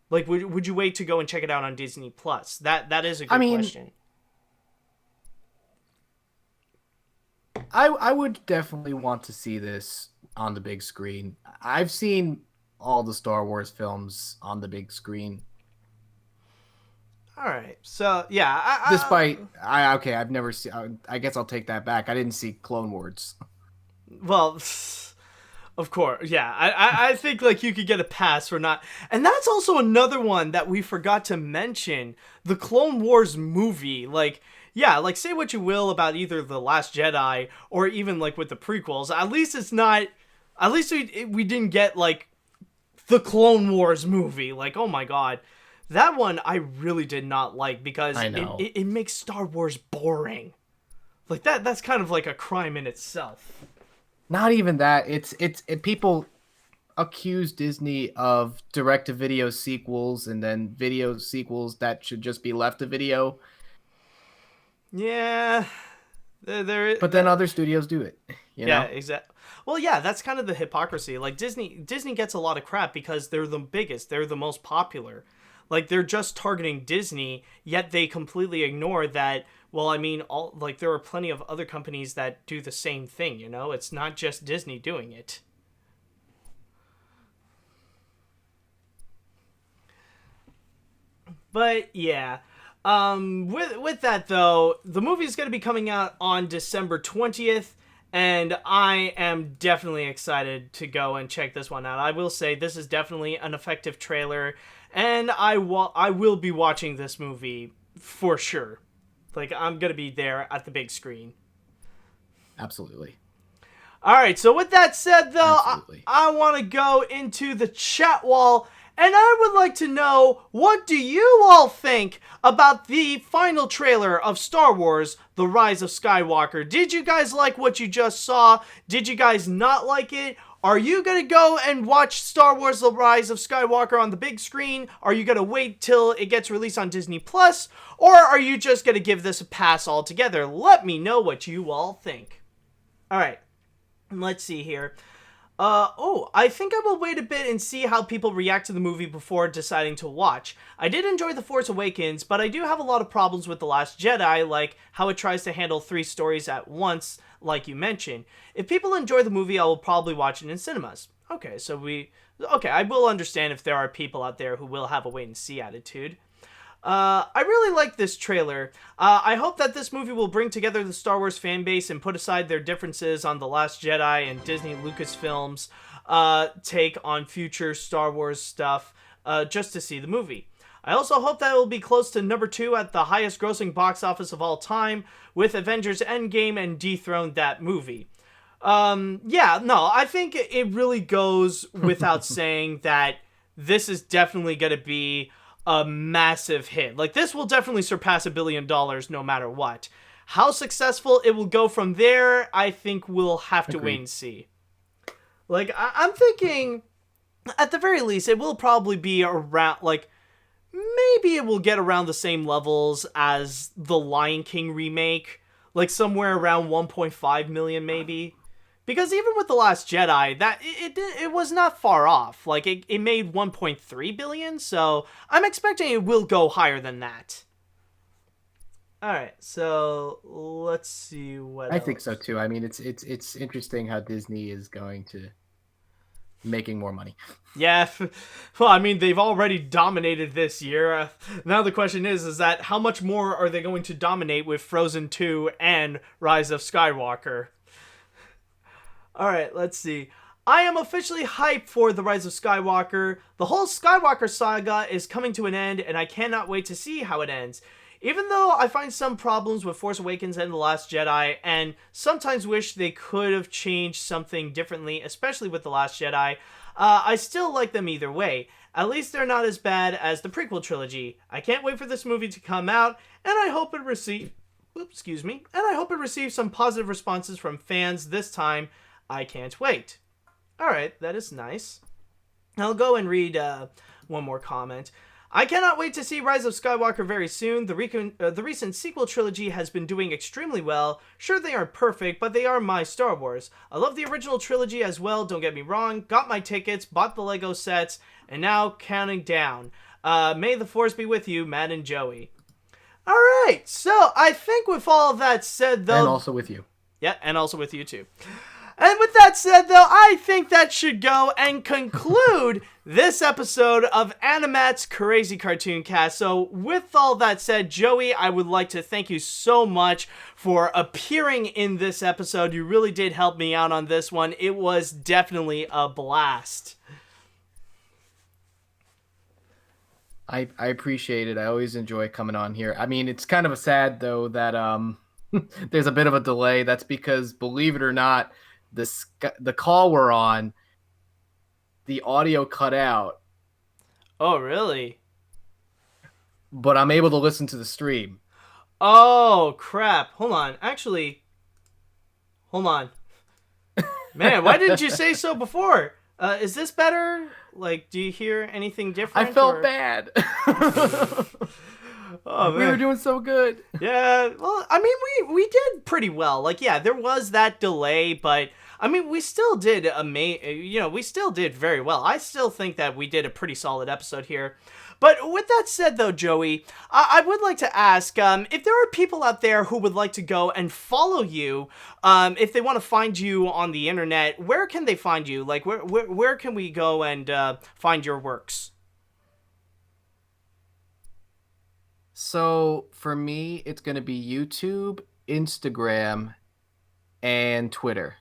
Like, would you wait to go and check it out on Disney Plus? That is a good question. I would definitely want to see this on the big screen. I've seen all the Star Wars films on the big screen. All right. So, yeah. I've never seen... I guess I'll take that back. I didn't see Clone Wars. Well... Of course, yeah. I think, like, you could get a pass for not... And that's also another one that we forgot to mention. The Clone Wars movie. Like, yeah, like, say what you will about either The Last Jedi or even, like, with the prequels. At least it's not... At least we didn't get, like, the Clone Wars movie. Like, oh my god. That one I really did not like because it makes Star Wars boring. Like, that's kind of like a crime in itself. Not even that. It's people accuse Disney of direct-to-video sequels and then video sequels that should just be left to video. Yeah, but then other studios do it. You know? Exactly. Well, yeah, that's kind of the hypocrisy. Like, Disney gets a lot of crap because they're the biggest, they're the most popular. Like, they're just targeting Disney, yet they completely ignore that. Well, I mean, there are plenty of other companies that do the same thing, you know? It's not just Disney doing it. But, yeah. With that, though, the movie is going to be coming out on December 20th, and I am definitely excited to go and check this one out. I will say this is definitely an effective trailer, and I will be watching this movie for sure. Like, I'm going to be there at the big screen. Absolutely. All right, so with that said, though, I want to go into the chat wall And I would like to know, what do you all think about the final trailer of Star Wars, The Rise of Skywalker? Did you guys like what you just saw? Did you guys not like it? Are you going to go and watch Star Wars The Rise of Skywalker on the big screen? Are you going to wait till it gets released on Disney Plus? Or are you just going to give this a pass altogether? Let me know what you all think. Alright, let's see here. I think I will wait a bit and see how people react to the movie before deciding to watch. I did enjoy The Force Awakens, but I do have a lot of problems with The Last Jedi, like how it tries to handle 3 stories at once, like you mentioned. If people enjoy the movie, I will probably watch it in cinemas. Okay, I will understand if there are people out there who will have a wait-and-see attitude. I really like this trailer. I hope that this movie will bring together the Star Wars fan base and put aside their differences on The Last Jedi and Disney Lucasfilm's take on future Star Wars stuff, just to see the movie. I also hope that it will be close to number 2 at the highest grossing box office of all time, with Avengers Endgame and dethrone that movie. I think it really goes without saying that this is definitely going to be a massive hit. Like, this will definitely surpass $1 billion no matter what. How successful it will go from there, I think we'll have to wait and see. Like, I'm thinking, at the very least, it will probably be around, like, maybe it will get around the same levels as the Lion King remake. Like, somewhere around 1.5 million, maybe. Because even with The Last Jedi, that it was not far off. Like, it made 1.3 billion, so I'm expecting it will go higher than that. Alright, so let's see what else. I think so too. I mean, it's interesting how Disney is going to making more money. Yeah, well, I mean, they've already dominated this year. Now the question is that how much more are they going to dominate with Frozen 2 and Rise of Skywalker? Alright, let's see. I am officially hyped for The Rise of Skywalker. The whole Skywalker saga is coming to an end, and I cannot wait to see how it ends. Even though I find some problems with Force Awakens and The Last Jedi, and sometimes wish they could have changed something differently, especially with The Last Jedi, I still like them either way. At least they're not as bad as the prequel trilogy. I can't wait for this movie to come out, and I hope it receives some positive responses from fans this time. I can't wait. Alright, that is nice. I'll go and read one more comment. I cannot wait to see Rise of Skywalker very soon. The recent sequel trilogy has been doing extremely well. Sure, they aren't perfect, but they are my Star Wars. I love the original trilogy as well, don't get me wrong. Got my tickets, bought the Lego sets, and now counting down. May the Force be with you, Matt and Joey. Alright, so I think with all that said, though... And also with you. Yeah, and also with you, too. And with that said, though, I think that should go and conclude this episode of AniMat's Crazy Cartoon Cast. So with all that said, Joey, I would like to thank you so much for appearing in this episode. You really did help me out on this one. It was definitely a blast. I appreciate it. I always enjoy coming on here. I mean, it's kind of sad, though, that there's a bit of a delay. That's because, believe it or not, the call we're on, the audio cut out. Oh, really? But I'm able to listen to the stream. Oh, crap. Hold on. Actually, hold on. Man, why didn't you say so before? Is this better? Like, do you hear anything different? I felt bad. Oh, man. We were doing so good. Yeah, well, I mean, we did pretty well. Like, yeah, there was that delay, but I mean, we still did we still did very well. I still think that we did a pretty solid episode here. But with that said, though, Joey, I would like to ask if there are people out there who would like to go and follow you, if they want to find you on the internet, where can they find you? Like, where can we go and find your works? So for me, it's going to be YouTube, Instagram, and Twitter.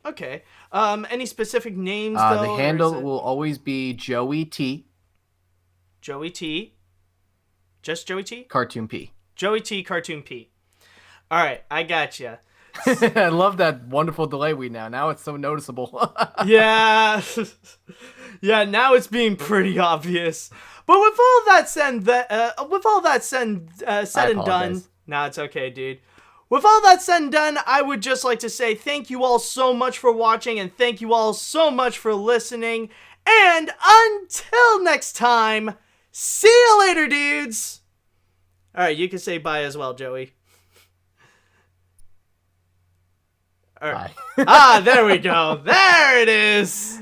Okay. Any specific names, though? The handle will always be Joey T. Joey T. Just Joey T? Cartoon P. Joey T. Cartoon P. All right, I gotcha. I love that wonderful delay now. Now it's so noticeable. Yeah. Yeah, now it's being pretty obvious. But with all that said, said and done, nah, it's okay, dude. With all that said and done, I would just like to say thank you all so much for watching, and thank you all so much for listening. And until next time, see you later, dudes. All right, you can say bye as well, Joey. All right. Bye. There we go. There it is.